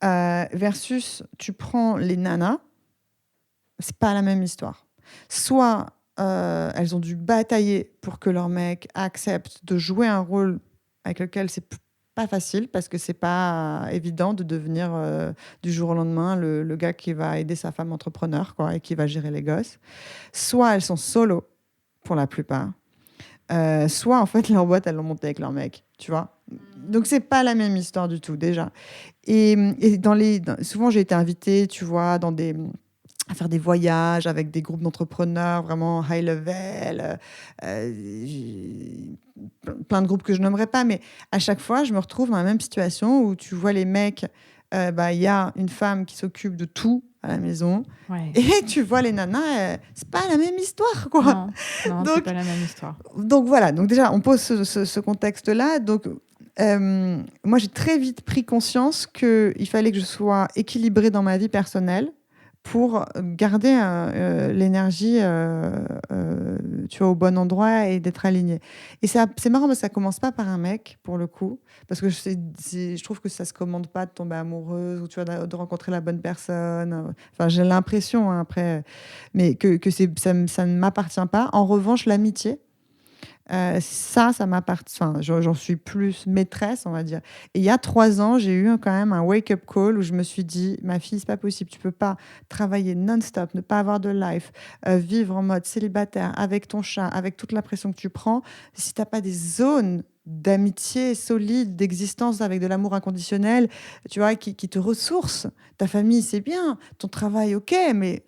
B: Versus, tu prends les nanas, c'est pas la même histoire. Soit elles ont dû batailler pour que leur mec accepte de jouer un rôle avec lequel c'est pas facile parce que c'est pas évident de devenir du jour au lendemain le gars qui va aider sa femme entrepreneur quoi, et qui va gérer les gosses. Soit elles sont solo pour la plupart, soit en fait leur boîte elles l'ont montée avec leur mec, tu vois. Donc c'est pas la même histoire du tout déjà. Et souvent j'ai été invitée, tu vois, à faire des voyages avec des groupes d'entrepreneurs vraiment high level, plein de groupes que je nommerai pas, mais à chaque fois, je me retrouve dans la même situation où tu vois les mecs, y a une femme qui s'occupe de tout à la maison, et tu vois les nanas, c'est pas la même histoire, quoi.
A: Non, c'est pas la même histoire.
B: Donc voilà, donc déjà, on pose ce contexte-là. Donc, moi, j'ai très vite pris conscience qu'il fallait que je sois équilibrée dans ma vie personnelle pour garder l'énergie tu vois, au bon endroit et d'être alignée. Et c'est marrant parce que ça commence pas par un mec, pour le coup, parce que je trouve que ça se commande pas de tomber amoureuse ou tu vois, de rencontrer la bonne personne. Enfin, j'ai l'impression, hein, après, mais que ça ne m'appartient pas. En revanche, l'amitié, ça m'appartient. Enfin, j'en suis plus maîtresse, on va dire. Et il y a 3 ans, j'ai eu quand même un wake-up call où je me suis dit, ma fille, c'est pas possible. Tu peux pas travailler non-stop, ne pas avoir de life, vivre en mode célibataire avec ton chat, avec toute la pression que tu prends. Si t'as pas des zones d'amitié solide, d'existence avec de l'amour inconditionnel, tu vois, qui te ressource. Ta famille, c'est bien. Ton travail, ok, mais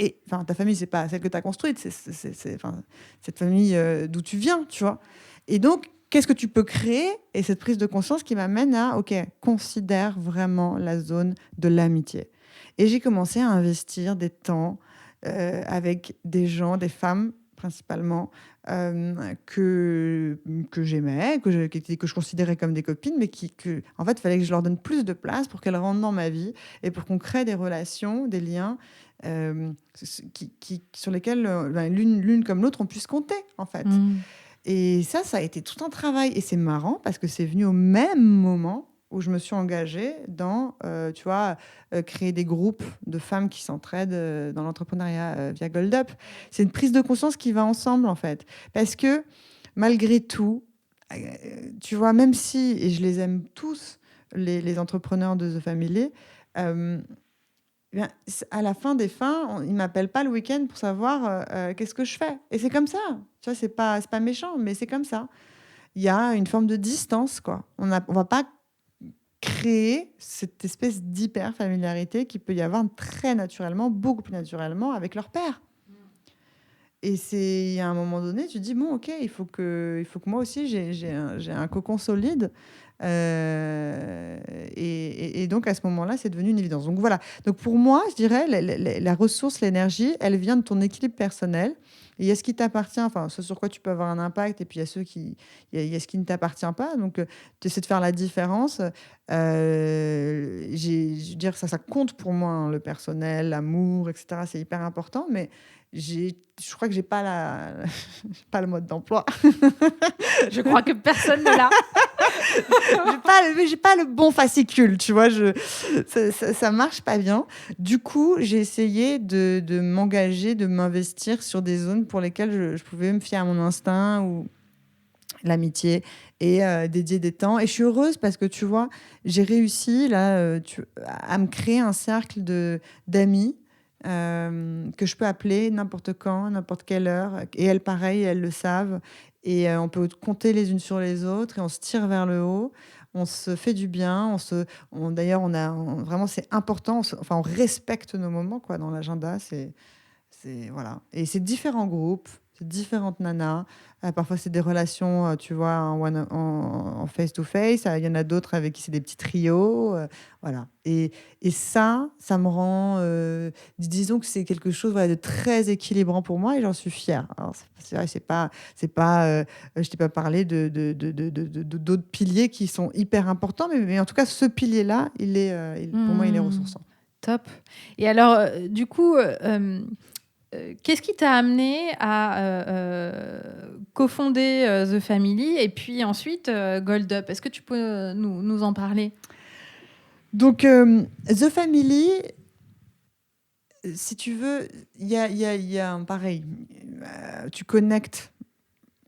B: et enfin, ta famille, c'est pas celle que tu as construite, c'est cette famille d'où tu viens, tu vois. Et donc, qu'est-ce que tu peux créer? Et cette prise de conscience qui m'amène à, OK, considère vraiment la zone de l'amitié. Et j'ai commencé à investir des temps avec des gens, des femmes principalement, que j'aimais, que je considérais comme des copines, mais en fait, il fallait que je leur donne plus de place pour qu'elles rentrent dans ma vie et pour qu'on crée des relations, des liens sur lesquels l'une comme l'autre on puisse compter en fait. Et ça a été tout un travail et c'est marrant parce que c'est venu au même moment où je me suis engagée dans tu vois, créer des groupes de femmes qui s'entraident dans l'entrepreneuriat via Gold Up. C'est une prise de conscience qui va ensemble en fait, parce que malgré tout, tu vois, même si, et je les aime tous, les entrepreneurs de The Family, bien, à la fin des fins, ils m'appellent pas le week-end pour savoir qu'est-ce que je fais. Et c'est comme ça. Tu vois, c'est pas méchant, mais c'est comme ça. Il y a une forme de distance, quoi. On va pas créer cette espèce d'hyper-familiarité qui peut y avoir très naturellement, beaucoup plus naturellement, avec leur père. Et il y a un moment donné, tu te dis, bon, ok, il faut que moi aussi, j'ai un cocon solide. Et donc, à ce moment-là, c'est devenu une évidence. Donc, voilà. Donc, pour moi, je dirais, la ressource, l'énergie, elle vient de ton équilibre personnel. Et il y a ce qui t'appartient, enfin, ce sur quoi tu peux avoir un impact, et puis il y a il y a ce qui ne t'appartient pas. Donc, tu essaies de faire la différence. Je veux dire, ça compte pour moi, hein, le personnel, l'amour, etc. C'est hyper important, mais je crois que j'ai pas pas le mode d'emploi.
A: Je crois que personne ne l'a.
B: J'ai pas le bon fascicule, tu vois. Ça marche pas bien. Du coup, j'ai essayé de m'engager, de m'investir sur des zones pour lesquelles je pouvais me fier à mon instinct ou l'amitié et dédier des temps. Et je suis heureuse parce que, tu vois, j'ai réussi là, à me créer un cercle d'amis que je peux appeler n'importe quand, n'importe quelle heure. Et elles, pareil, elles le savent. Et on peut compter les unes sur les autres et on se tire vers le haut. On se fait du bien. D'ailleurs, vraiment, c'est important. Enfin, on respecte nos moments quoi, dans l'agenda. Voilà. Et c'est différents groupes. c'est différentes nanas. Parfois, c'est des relations, tu vois, en face-to-face. Il y en a d'autres avec qui c'est des petits trios. Voilà. Et ça me rend... disons que c'est quelque chose voilà, de très équilibrant pour moi et j'en suis fière. Alors, c'est vrai, je t'ai pas parlé d'autres piliers qui sont hyper importants, mais en tout cas, ce pilier-là, pour moi, il est ressourçant.
A: Top. Et alors, du coup, qu'est-ce qui t'a amené à cofonder The Family et puis ensuite Gold Up? Est-ce que tu peux nous en parler?
B: Donc, The Family, si tu veux, il y a pareil, tu connectes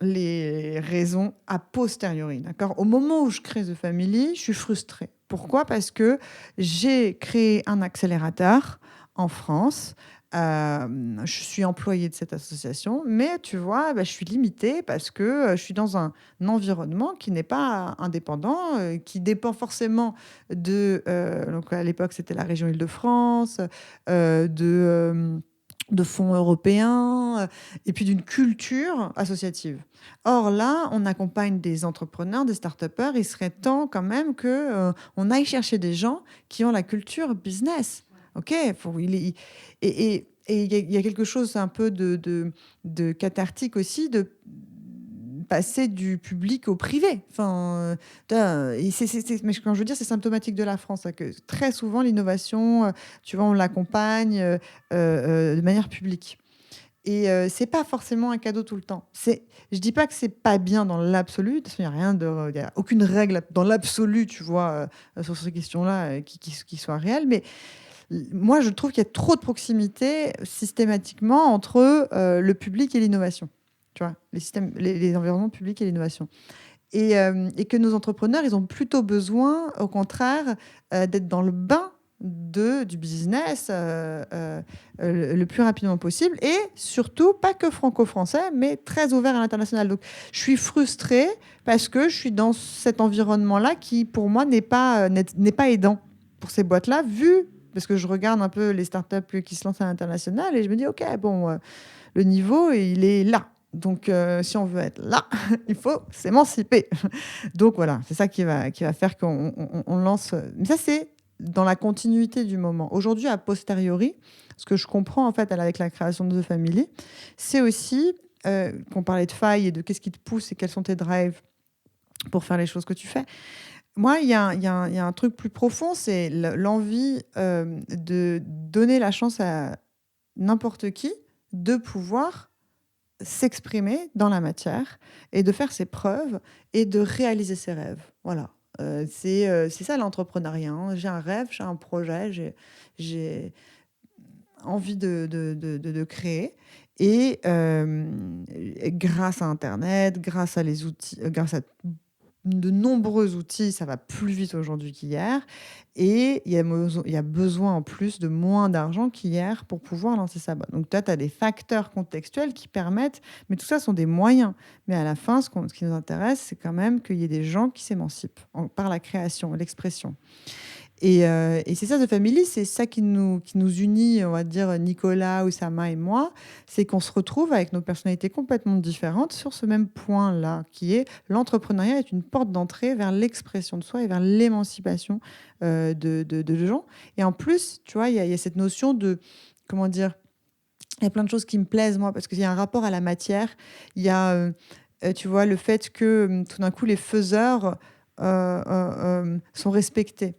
B: les raisons a posteriori, d'accord? Au moment où je crée The Family, je suis frustrée. Pourquoi? Parce que j'ai créé un accélérateur en France. Je suis employée de cette association, mais tu vois, je suis limitée parce que je suis dans un environnement qui n'est pas indépendant, qui dépend forcément donc à l'époque, c'était la région Île-de-France, de fonds européens, et puis d'une culture associative. Or là, on accompagne des entrepreneurs, des start-upers. Il serait temps quand même que on aille chercher des gens qui ont la culture business. Ok, et il y a quelque chose un peu de cathartique aussi de passer du public au privé. Enfin, mais quand je veux dire, c'est symptomatique de la France, hein, que très souvent l'innovation, tu vois, on l'accompagne de manière publique. Et c'est pas forcément un cadeau tout le temps. Je dis pas que c'est pas bien dans l'absolu. De toute façon, il y a aucune règle dans l'absolu, tu vois, sur ces questions-là qui soit réelle. Mais moi, je trouve qu'il y a trop de proximité systématiquement entre le public et l'innovation. Tu vois, les environnements publics et l'innovation. Et que nos entrepreneurs, ils ont plutôt besoin, au contraire, d'être dans le bain du business le plus rapidement possible et surtout pas que franco-français mais très ouvert à l'international. Donc je suis frustrée parce que je suis dans cet environnement-là qui pour moi n'est pas aidant pour ces boîtes-là vu parce que je regarde un peu les startups qui se lancent à l'international et je me dis ok bon le niveau il est là. Donc, si on veut être là, il faut s'émanciper. Donc, voilà, c'est ça qui va faire qu'on lance. Mais ça, c'est dans la continuité du moment. Aujourd'hui, a posteriori, ce que je comprends, en fait, avec la création de The Family, c'est aussi qu'on parlait de failles et de qu'est-ce qui te pousse et quels sont tes drives pour faire les choses que tu fais. Moi, il y a un truc plus profond, c'est l'envie de donner la chance à n'importe qui de pouvoir s'exprimer dans la matière et de faire ses preuves et de réaliser ses rêves. Voilà. C'est ça l'entrepreneuriat. Hein. J'ai un rêve, j'ai un projet, j'ai envie de créer. Et grâce à Internet, grâce à les outils, grâce à de nombreux outils, ça va plus vite aujourd'hui qu'hier. Et il y a besoin en plus de moins d'argent qu'hier pour pouvoir lancer sa boîte. Donc, toi, tu as des facteurs contextuels qui permettent, mais tout ça sont des moyens. Mais à la fin, ce qui nous intéresse, c'est quand même qu'il y ait des gens qui s'émancipent par la création, l'expression. Et c'est ça, The Family, c'est ça qui nous unit, on va dire, Nicolas, Oussama et moi, c'est qu'on se retrouve avec nos personnalités complètement différentes sur ce même point-là, qui est l'entrepreneuriat est une porte d'entrée vers l'expression de soi et vers l'émancipation de gens. Et en plus, tu vois, il y a cette notion de, comment dire, il y a plein de choses qui me plaisent, moi, parce qu'il y a un rapport à la matière. Il y a, tu vois, le fait que tout d'un coup, les faiseurs sont respectés.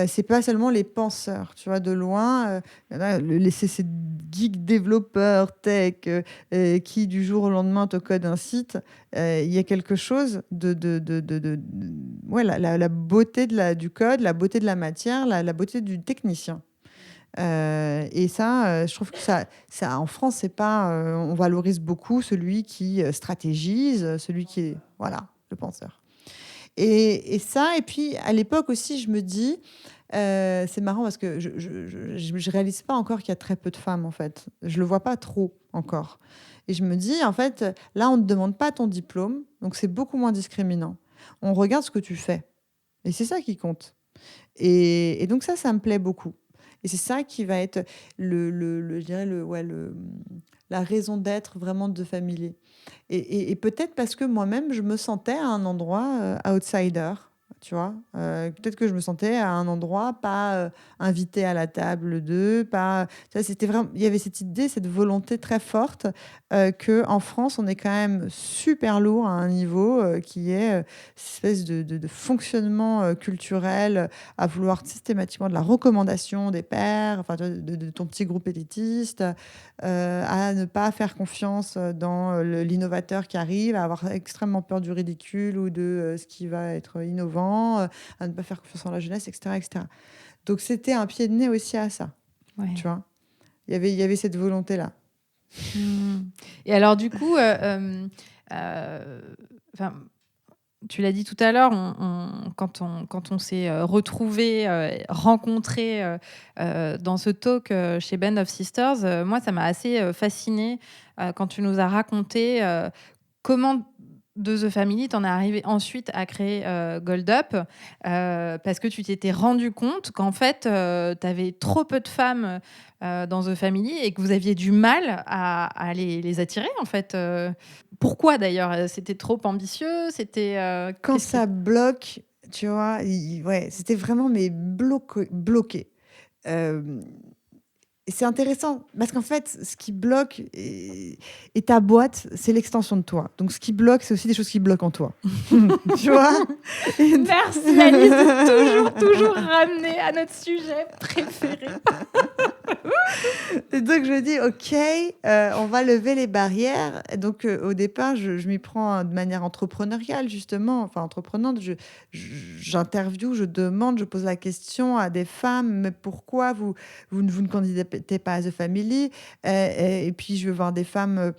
B: C'est pas seulement les penseurs, tu vois, de loin, ces geeks développeurs tech qui du jour au lendemain te codent un site. Il y a quelque chose ouais, la beauté du code, la beauté de la matière, la beauté du technicien. Et ça, je trouve que ça, en France, c'est pas, on valorise beaucoup celui qui stratégise, celui qui est, voilà, le penseur. Et ça, et puis à l'époque aussi, je me dis, c'est marrant parce que je réalise pas encore qu'il y a très peu de femmes en fait. Je le vois pas trop encore. Et je me dis, en fait, là, on ne demande pas ton diplôme, donc c'est beaucoup moins discriminant. On regarde ce que tu fais. Et c'est ça qui compte. Et donc ça me plaît beaucoup. Et c'est ça qui va être je dirais la raison d'être vraiment de The Family. Et peut-être parce que moi-même, je me sentais à un endroit outsider, tu vois. Peut-être que je me sentais à un endroit pas invitée à la table d'eux, pas. Ça, c'était vraiment. Il y avait cette idée, cette volonté très forte que en France, on est quand même super lourd à un niveau qui est cette espèce de fonctionnement culturel à vouloir systématiquement de la recommandation des pairs, enfin, de ton petit groupe élitiste, à ne pas faire confiance dans l'innovateur qui arrive, à avoir extrêmement peur du ridicule ou de ce qui va être innovant, à ne pas faire confiance en la jeunesse, etc., etc. Donc c'était un pied de nez aussi à ça,
A: Ouais.
B: tu vois. Il y avait cette volonté-là.
A: Et alors, du coup, enfin, tu l'as dit tout à l'heure, quand on s'est retrouvés, rencontrés dans ce talk chez Band of Sisters, moi, ça m'a assez fascinée quand tu nous as raconté comment de The Family, t'en es arrivé ensuite à créer Gold Up parce que tu t'étais rendu compte qu'en fait, t'avais trop peu de femmes dans The Family et que vous aviez du mal à les attirer, en fait. Pourquoi, d'ailleurs? C'était trop ambitieux? C'était...
B: Quand ça bloque, tu vois, ouais, c'était vraiment mais bloqué. Euh, Et c'est intéressant parce qu'en fait, ce qui bloque et ta boîte, c'est l'extension de toi. Donc, ce qui bloque, c'est aussi des choses qui bloquent en toi. Tu vois.
A: Merci Alice de toujours ramener à notre sujet préféré.
B: Et donc, je me dis, OK, on va lever les barrières. Et donc, au départ, je m'y prends de manière entrepreneuriale, justement, enfin entreprenante. J'interviewe, je demande, je pose la question à des femmes, mais pourquoi vous ne candidatez pas à The Family? Et puis, je veux voir des femmes,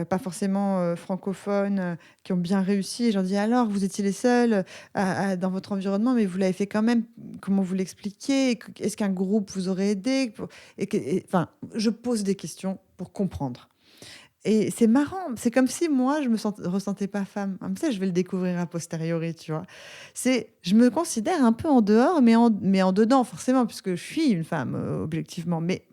B: pas forcément francophones, qui ont bien réussi. Et j'en dis, alors, vous étiez les seules dans votre environnement, mais vous l'avez fait quand même. Comment vous l'expliquez? Est-ce qu'un groupe vous aurait aidé? Enfin, je pose des questions pour comprendre. Et c'est marrant, c'est comme si moi, je me ressentais pas femme. Comme ça, je vais le découvrir a posteriori, tu vois. Je me considère un peu en dehors, mais en dedans, forcément, puisque je suis une femme, objectivement. Mais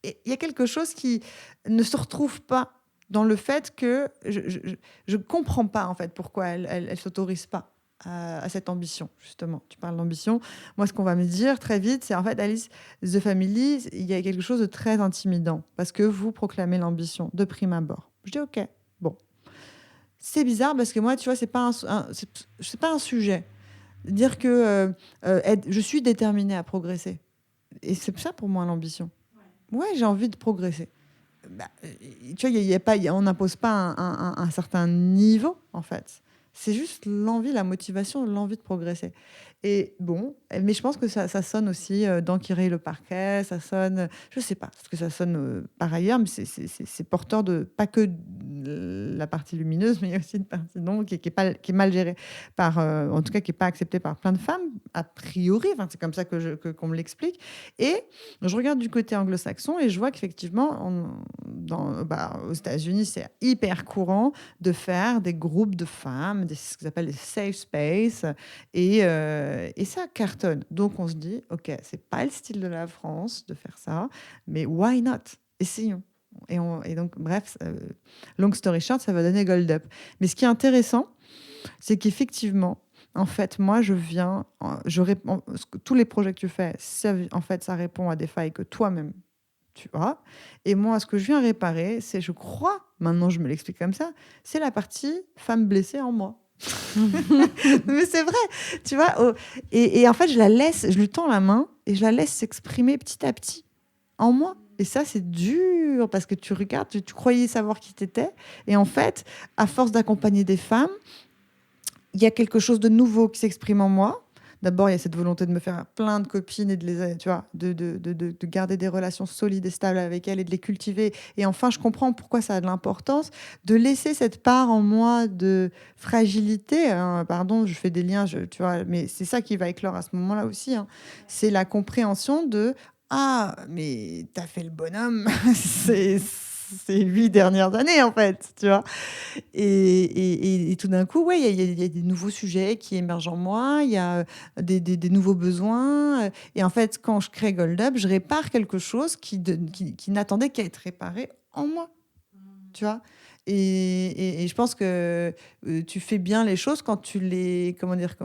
B: il y a quelque chose qui ne se retrouve pas dans le fait que je comprends pas, en fait, pourquoi elle s'autorise pas à cette ambition, justement. Tu parles d'ambition. Moi, ce qu'on va me dire très vite, c'est en fait, Alice, The Family, il y a quelque chose de très intimidant parce que vous proclamez l'ambition de prime abord. Je dis OK, bon. C'est bizarre parce que moi, tu vois, c'est pas c'est pas un sujet. Dire que je suis déterminée à progresser. Et c'est ça pour moi l'ambition. Ouais, j'ai envie de progresser. Bah, tu vois, on n'impose pas un certain niveau, en fait. C'est juste l'envie, la motivation, l'envie de progresser. Et bon, mais je pense que ça sonne aussi dans Qui le parquet, ça sonne, je sais pas ce que ça sonne par ailleurs, mais c'est porteur de pas que la partie lumineuse, mais il y a aussi une partie d'ombre qui est mal gérée par, en tout cas, qui est pas acceptée par plein de femmes, a priori. Enfin, c'est comme ça qu'on me l'explique. Et je regarde du côté anglo-saxon et je vois qu'effectivement, aux États-Unis, c'est hyper courant de faire des groupes de femmes, ce qu'ils appellent des safe space, et ça cartonne. Donc on se dit, OK, c'est pas le style de la France de faire ça, mais why not? Essayons. Et donc, bref, long story short, ça va donner Gold Up. Mais ce qui est intéressant, c'est qu'effectivement, en fait, moi, je réponds, tous les projets que tu fais, en fait, ça répond à des failles que toi-même, tu vois. Et moi, ce que je viens réparer, c'est, je crois, maintenant je me l'explique comme ça, c'est la partie femme blessée en moi. Mais c'est vrai, tu vois. Et en fait, je lui tends la main et je la laisse s'exprimer petit à petit en moi. Et ça, c'est dur parce que tu regardes, tu croyais savoir qui t'étais. Et en fait, à force d'accompagner des femmes, il y a quelque chose de nouveau qui s'exprime en moi. D'abord, il y a cette volonté de me faire plein de copines et tu vois, de garder des relations solides et stables avec elles et de les cultiver. Et enfin, je comprends pourquoi ça a de l'importance de laisser cette part en moi de fragilité. Hein. Pardon, je fais des liens, tu vois, mais c'est ça qui va éclore à ce moment-là aussi. Hein. C'est la compréhension de ah, mais t'as fait le bonhomme. ces 8 dernières années, en fait, tu vois. Et tout d'un coup, ouais, il y a des nouveaux sujets qui émergent en moi, il y a des nouveaux besoins. Et en fait, quand je crée Gold Up, je répare quelque chose qui n'attendait qu'à être réparé en moi, tu vois. Et je pense que tu fais bien les choses quand tu les, comment dire,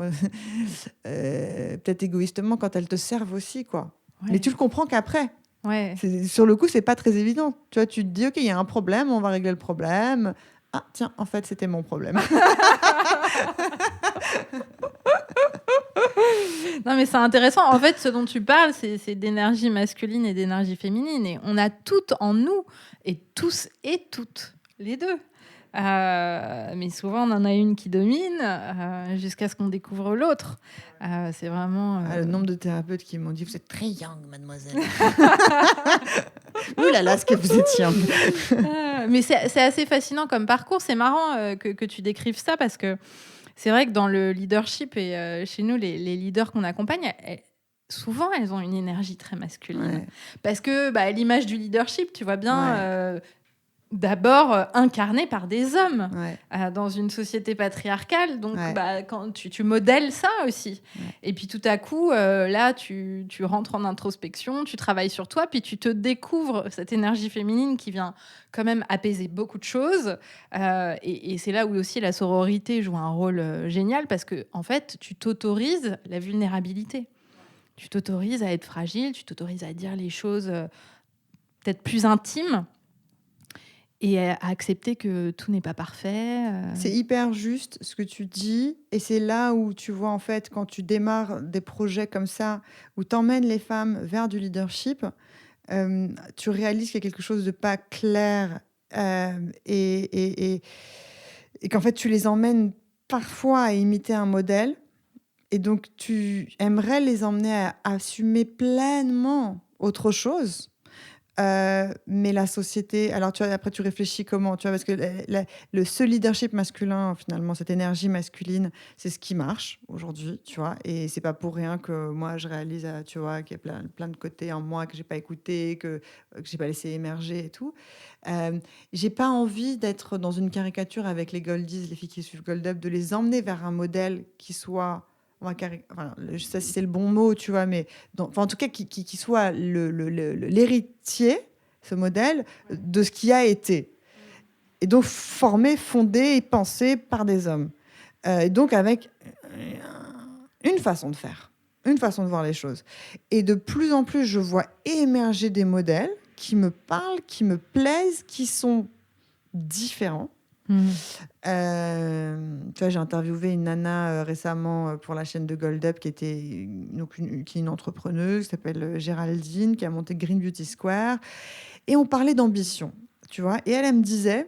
B: peut-être égoïstement, quand elles te servent aussi, quoi.
A: Ouais.
B: Mais tu le comprends qu'après.
A: Ouais.
B: Sur le coup, c'est pas très évident. Tu vois, tu te dis, OK, il y a un problème, on va régler le problème. Ah, tiens, en fait, c'était mon problème.
A: Non, mais c'est intéressant. En fait, ce dont tu parles, c'est d'énergie masculine et d'énergie féminine. Et on a toutes en nous, et tous et toutes, les deux. Mais souvent, on en a une qui domine jusqu'à ce qu'on découvre l'autre. C'est vraiment...
B: Le nombre de thérapeutes qui m'ont dit, vous êtes très young, mademoiselle. Ouh là là, ce que vous êtes young.
A: Mais c'est assez fascinant comme parcours. C'est marrant que tu décrives ça parce que c'est vrai que dans le leadership et chez nous, les leaders qu'on accompagne, souvent, elles ont une énergie très masculine. Ouais. Parce que l'image du leadership, tu vois bien, d'abord incarnée par des hommes dans une société patriarcale. Donc, quand tu modèles ça aussi. Ouais. Et puis, tout à coup, là, tu rentres en introspection, tu travailles sur toi, puis tu te découvres cette énergie féminine qui vient quand même apaiser beaucoup de choses. Et c'est là où aussi la sororité joue un rôle génial parce que, en fait, tu t'autorises la vulnérabilité. Tu t'autorises à être fragile, tu t'autorises à dire les choses peut-être plus intimes. Et à accepter que tout n'est pas parfait.
B: C'est hyper juste ce que tu dis. Et c'est là où tu vois, en fait, quand tu démarres des projets comme ça, où tu emmènes les femmes vers du leadership, tu réalises qu'il y a quelque chose de pas clair et qu'en fait, tu les emmènes parfois à imiter un modèle. Et donc, tu aimerais les emmener à assumer pleinement autre chose. Mais la société, alors tu vois, après tu réfléchis comment, tu vois, parce que ce leadership masculin, finalement, cette énergie masculine, c'est ce qui marche aujourd'hui, tu vois, et c'est pas pour rien que moi je réalise, tu vois, qu'il y a plein de côtés en moi que j'ai pas écouté, que j'ai pas laissé émerger et tout. J'ai pas envie d'être dans une caricature avec les Goldies, les filles qui suivent Gold Up, de les emmener vers un modèle qui soit... je sais pas si c'est le bon mot, tu vois, mais en tout cas, qui soit l'héritier, ce modèle, de ce qui a été. Et donc, formé, fondé et pensé par des hommes. Et donc, avec une façon de faire, une façon de voir les choses. Et de plus en plus, je vois émerger des modèles qui me parlent, qui me plaisent, qui sont différents. Tu vois, j'ai interviewé une nana récemment pour la chaîne de Gold Up qui est une entrepreneuse qui s'appelle Géraldine, qui a monté Green Beauty Square, et on parlait d'ambition, tu vois, et elle me disait,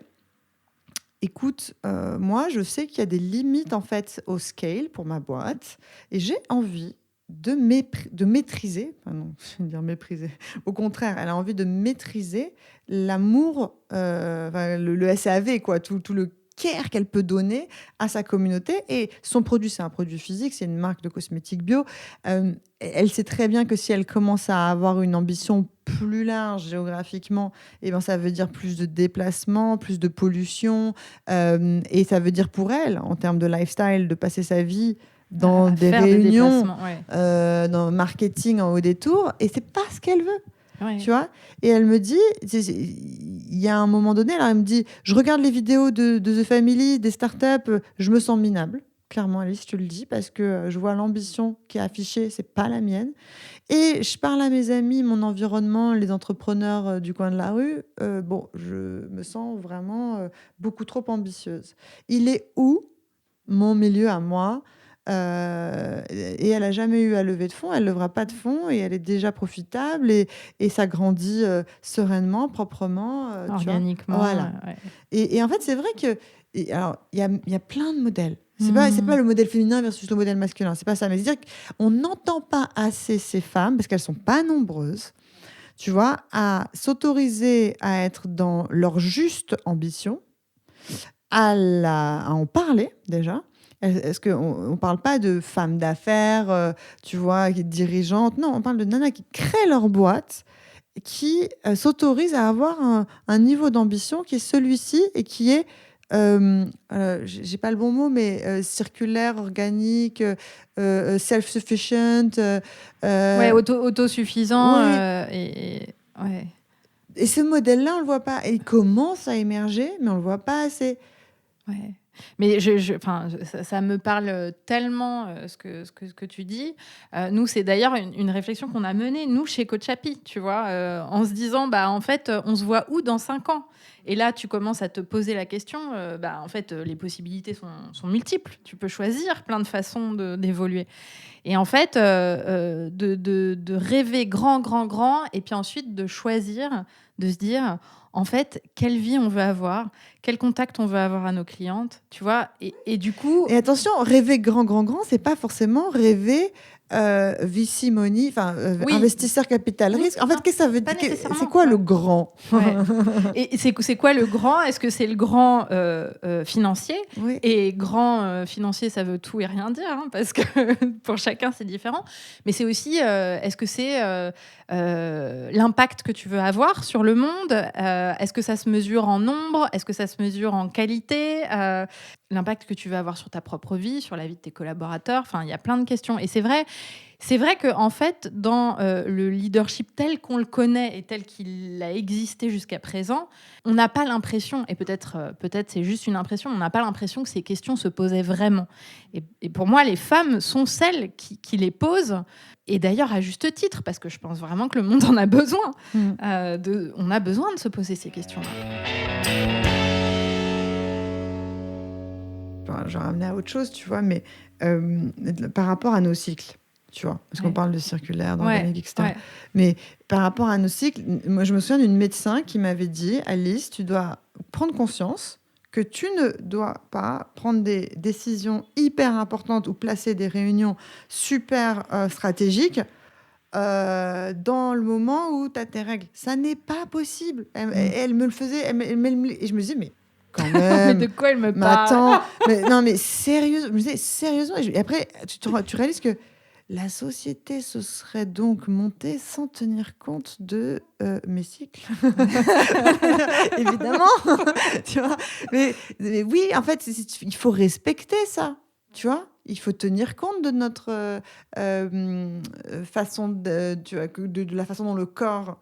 B: écoute, moi je sais qu'il y a des limites en fait au scale pour ma boîte et j'ai envie de maîtriser, non, je vais dire mépriser. Au contraire, elle a envie de maîtriser l'amour, le SAV, quoi, tout le care qu'elle peut donner à sa communauté. Et son produit, c'est un produit physique, c'est une marque de cosmétiques bio. Elle sait très bien que si elle commence à avoir une ambition plus large géographiquement, eh ben, ça veut dire plus de déplacements, plus de pollution. Et ça veut dire pour elle, en termes de lifestyle, de passer sa vie dans des réunions, dans le marketing en haut des tours, et c'est pas ce qu'elle veut, tu vois. Et elle me dit, il y a un moment donné, alors elle me dit, je regarde les vidéos de The Family, des startups, je me sens minable, clairement, Alice, je te le dis, parce que je vois l'ambition qui est affichée, c'est pas la mienne. Et je parle à mes amis, mon environnement, les entrepreneurs du coin de la rue, je me sens vraiment beaucoup trop ambitieuse. Il est où mon milieu à moi? Et elle n'a jamais eu à lever de fonds, elle ne lèvera pas de fonds et elle est déjà profitable et ça grandit sereinement, proprement.
A: Organiquement.
B: Voilà. Et en fait, c'est vrai que il y a plein de modèles. C'est pas le modèle féminin versus le modèle masculin, c'est pas ça. Mais c'est-à-dire qu'on n'entend pas assez ces femmes, parce qu'elles ne sont pas nombreuses, tu vois, à s'autoriser à être dans leur juste ambition, à en parler déjà. Est-ce qu'on ne parle pas de femmes d'affaires, tu vois, dirigeantes? Non, on parle de nanas qui créent leur boîte qui s'autorise à avoir un niveau d'ambition qui est celui-ci et qui est, j'ai pas le bon mot, mais circulaire, organique, self-sufficient.
A: Autosuffisant.
B: Oui.
A: Ouais.
B: Et ce modèle-là, on le voit pas. Et il commence à émerger, mais on le voit pas assez.
A: Ouais. Mais ça me parle tellement ce que tu dis. Nous, c'est d'ailleurs une réflexion qu'on a menée, nous, chez Coach Happy, tu vois, en se disant, en fait, on se voit où dans 5 ans? Et là, tu commences à te poser la question, en fait, les possibilités sont multiples. Tu peux choisir plein de façons d'évoluer. Et en fait, de rêver grand, grand, grand, et puis ensuite de choisir, de se dire, en fait, quelle vie on veut avoir, quel contact on veut avoir à nos clientes, tu vois. Et du coup...
B: Et attention, rêver grand, grand, grand, c'est pas forcément rêver VC money,
A: Oui.
B: investisseur capital risque. En fait, qu'est-ce que ça veut dire? C'est quoi le grand?
A: Ouais. Et c'est quoi le grand? Est-ce que c'est le grand financier?
B: Oui.
A: Et grand financier, ça veut tout et rien dire, hein, parce que pour chacun, c'est différent. Mais c'est aussi, est-ce que c'est l'impact que tu veux avoir sur le monde? Est-ce que ça se mesure en nombre? Est-ce que ça se mesure en qualité? L'impact que tu veux avoir sur ta propre vie, sur la vie de tes collaborateurs. Enfin, il y a plein de questions. Et c'est vrai que en fait, dans le leadership tel qu'on le connaît et tel qu'il a existé jusqu'à présent, on n'a pas l'impression, et peut-être c'est juste une impression, on n'a pas l'impression que ces questions se posaient vraiment. Et pour moi, les femmes sont celles qui les posent, et d'ailleurs à juste titre, parce que je pense vraiment que le monde en a besoin. On a besoin de se poser ces questions-là.
B: Je vais ramener à autre chose, tu vois, mais par rapport à nos cycles, tu vois, parce qu'on parle de circulaire, d'organique, etc. Ouais. Mais par rapport à nos cycles, moi, je me souviens d'une médecin qui m'avait dit, Alice, tu dois prendre conscience que tu ne dois pas prendre des décisions hyper importantes ou placer des réunions super stratégiques dans le moment où tu as tes règles. Ça n'est pas possible. Elle me le faisait, et je me disais, mais quand même.
A: Mais de quoi elle me parle?
B: Attends, mais sérieusement, je me disais, sérieusement. Et après, tu réalises que la société se serait donc montée sans tenir compte de mes cycles. Évidemment. Tu vois, mais oui, en fait, il faut respecter ça. Tu vois, il faut tenir compte de notre façon de la façon dont le corps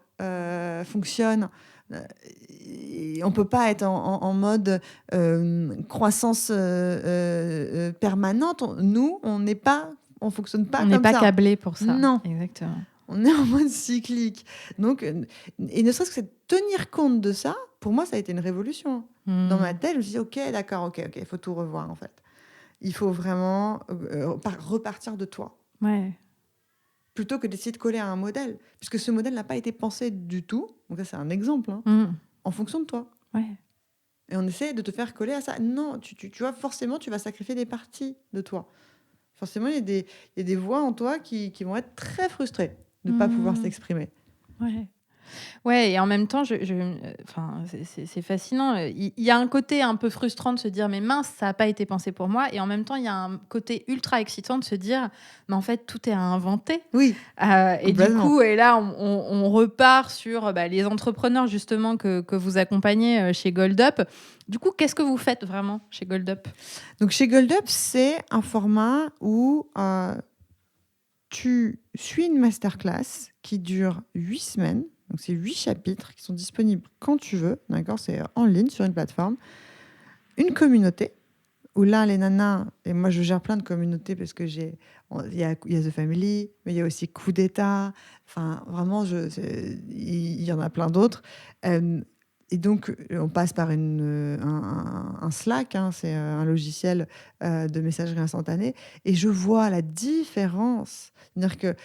B: fonctionne. On ne peut pas être en mode croissance permanente. Nous, on ne fonctionne pas comme ça.
A: On n'est pas câblé pour ça.
B: Non.
A: Exactement.
B: On est en mode cyclique. Donc, et ne serait-ce que tenir compte de ça, pour moi, ça a été une révolution. Dans ma tête, je me suis dit, OK, d'accord, il faut tout revoir, en fait. Il faut vraiment repartir de toi.
A: Ouais.
B: Plutôt que d'essayer de coller à un modèle. Puisque ce modèle n'a pas été pensé du tout. Donc ça, c'est un exemple. En fonction de toi.
A: Ouais.
B: Et on essaie de te faire coller à ça. Non, tu vois, forcément, tu vas sacrifier des parties de toi. Forcément, il y a des voix en toi qui vont être très frustrées de ne pas pouvoir s'exprimer.
A: Ouais. Ouais, et en même temps, c'est fascinant. Il y a un côté un peu frustrant de se dire, mais mince, ça n'a pas été pensé pour moi. Et en même temps, il y a un côté ultra excitant de se dire, mais en fait, tout est à inventer.
B: Oui.
A: Et du coup, et là, on repart sur les entrepreneurs, justement, que vous accompagnez chez GoldUp. Du coup, qu'est-ce que vous faites vraiment chez GoldUp?
B: Donc, chez GoldUp, c'est un format où tu suis une masterclass qui dure 8 semaines. Donc, c'est 8 chapitres qui sont disponibles quand tu veux. D'accord, c'est en ligne sur une plateforme. Une communauté où là, les nanas, et moi, je gère plein de communautés parce que il y a The Family, mais il y a aussi Coup d'État. Enfin, vraiment, il y en a plein d'autres. Et donc, on passe par un Slack, c'est un logiciel de messagerie instantanée. Et je vois la différence. C'est-à-dire que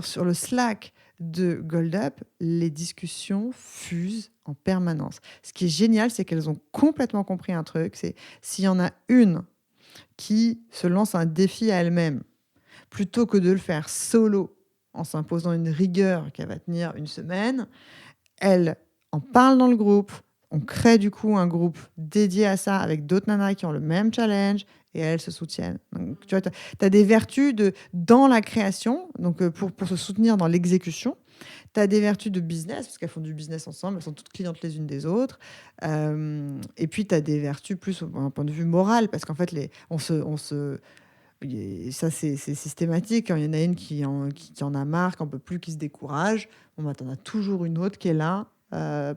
B: sur le Slack de GoldUp, les discussions fusent en permanence. Ce qui est génial, c'est qu'elles ont complètement compris un truc. C'est s'il y en a une qui se lance un défi à elle-même, plutôt que de le faire solo, en s'imposant une rigueur qui va tenir une semaine, elle en parle dans le groupe. On crée du coup un groupe dédié à ça avec d'autres nanas qui ont le même challenge et elles se soutiennent. Donc, tu vois, tu as des vertus dans la création, donc pour se soutenir dans l'exécution, Tu as des vertus de business, parce qu'elles font du business ensemble, elles sont toutes clientes les unes des autres. Et puis, tu as des vertus plus d'un point de vue moral, parce qu'en fait, ça, c'est systématique. Quand il y en a une qui en a marre, qui n'en peut plus, qui se décourage, bon, bah, tu en as toujours une autre qui est là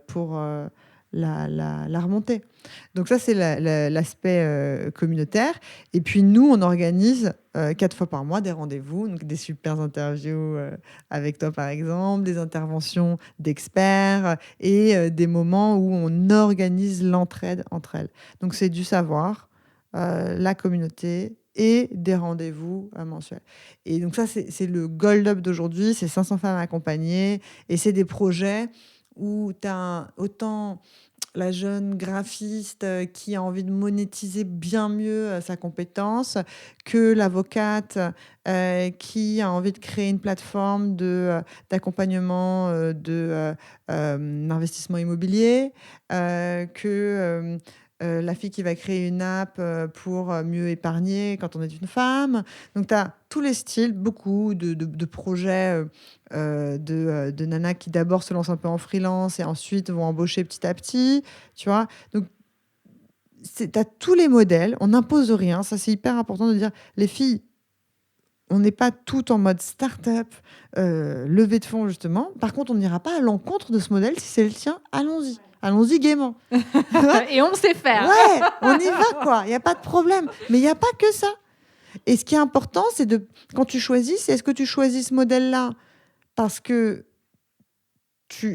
B: pour la remonter. Donc ça, c'est l'aspect communautaire. Et puis nous, on organise 4 fois par mois des rendez-vous, donc des super interviews avec toi, par exemple, des interventions d'experts et des moments où on organise l'entraide entre elles. Donc c'est du savoir, la communauté et des rendez-vous mensuels. Et donc ça, c'est le Gold Up d'aujourd'hui, c'est 500 femmes accompagnées et c'est des projets où tu as autant la jeune graphiste qui a envie de monétiser bien mieux sa compétence que l'avocate qui a envie de créer une plateforme d'accompagnement d'investissement immobilier, que la fille qui va créer une app pour mieux épargner quand on est une femme. Donc, tu as tous les styles, beaucoup de projets de nanas qui d'abord se lancent un peu en freelance et ensuite vont embaucher petit à petit, tu vois. Donc, tu as tous les modèles, on n'impose rien. Ça, c'est hyper important de dire, les filles, on n'est pas toutes en mode start-up, levée de fonds, justement. Par contre, on n'ira pas à l'encontre de ce modèle. Si c'est le tien, allons-y. Allons-y gaiement.
A: Et on sait faire.
B: Ouais, on y va, quoi. Il n'y a pas de problème. Mais il n'y a pas que ça. Et ce qui est important, c'est quand tu choisis, est-ce que tu choisis ce modèle-là parce que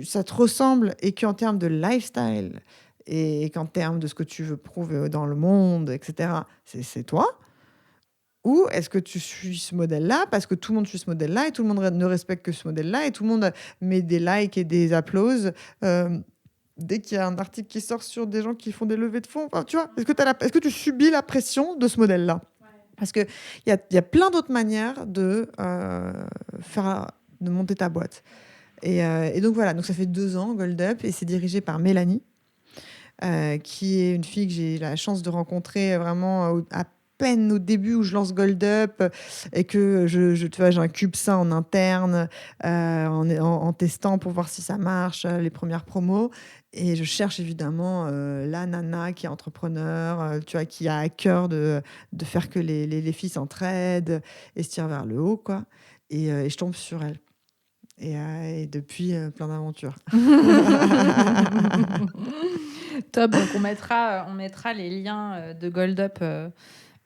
B: ça te ressemble et qu'en termes de lifestyle et qu'en termes de ce que tu veux prouver dans le monde, etc., c'est toi? Ou est-ce que tu suis ce modèle-là parce que tout le monde suit ce modèle-là et tout le monde ne respecte que ce modèle-là et tout le monde met des likes et des applauses dès qu'il y a un article qui sort sur des gens qui font des levées de fonds? Enfin, tu vois, est-ce que tu subis la pression de ce modèle-là? Parce qu'il y a plein d'autres manières de monter ta boîte. Et donc voilà, donc ça fait 2 ans, Gold Up, et c'est dirigé par Mélanie, qui est une fille que j'ai eu la chance de rencontrer vraiment à peine au début où je lance Gold Up et que tu vois, j'incube ça en interne en testant pour voir si ça marche, les premières promos. Et je cherche évidemment la nana qui est entrepreneur, tu vois, qui a à cœur de faire que les filles s'entraident et se tirent vers le haut, quoi. Et je tombe sur elle. Et depuis, plein d'aventures.
A: Top, donc on mettra les liens de Gold Up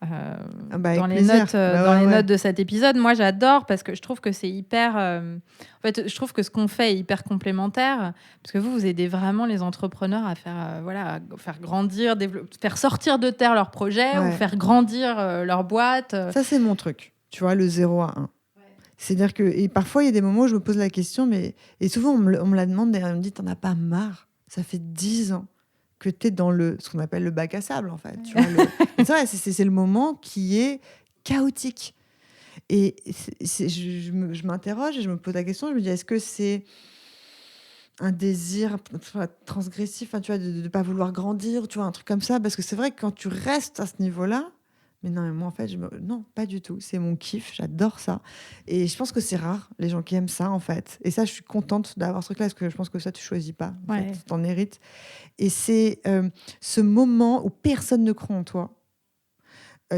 A: dans les notes de cet épisode. Moi, j'adore parce que je trouve que c'est hyper... en fait, je trouve que ce qu'on fait est hyper complémentaire parce que vous aidez vraiment les entrepreneurs à faire, à faire grandir, faire sortir de terre leurs projets ou faire grandir leur boîte.
B: Ça, c'est mon truc, tu vois, le 0 à 1. C'est-à-dire que, et parfois, il y a des moments où je me pose la question, et souvent, on me la demande, et on me dit, t'en as pas marre? Ça fait 10 ans que tu es dans ce qu'on appelle le bac à sable, en fait. Tu vois, c'est le moment qui est chaotique. Et je m'interroge et je me pose la question, je me dis, est-ce que c'est un désir transgressif, tu vois, de ne pas vouloir grandir, tu vois, un truc comme ça? Parce que c'est vrai que quand tu restes à ce niveau-là, mais non, mais moi, en fait, non, pas du tout. C'est mon kiff, j'adore ça. Et je pense que c'est rare, les gens qui aiment ça, en fait. Et ça, je suis contente d'avoir ce truc-là, parce que je pense que ça, tu choisis pas. En fait, tu t'en hérites. Et c'est ce moment où personne ne croit en toi,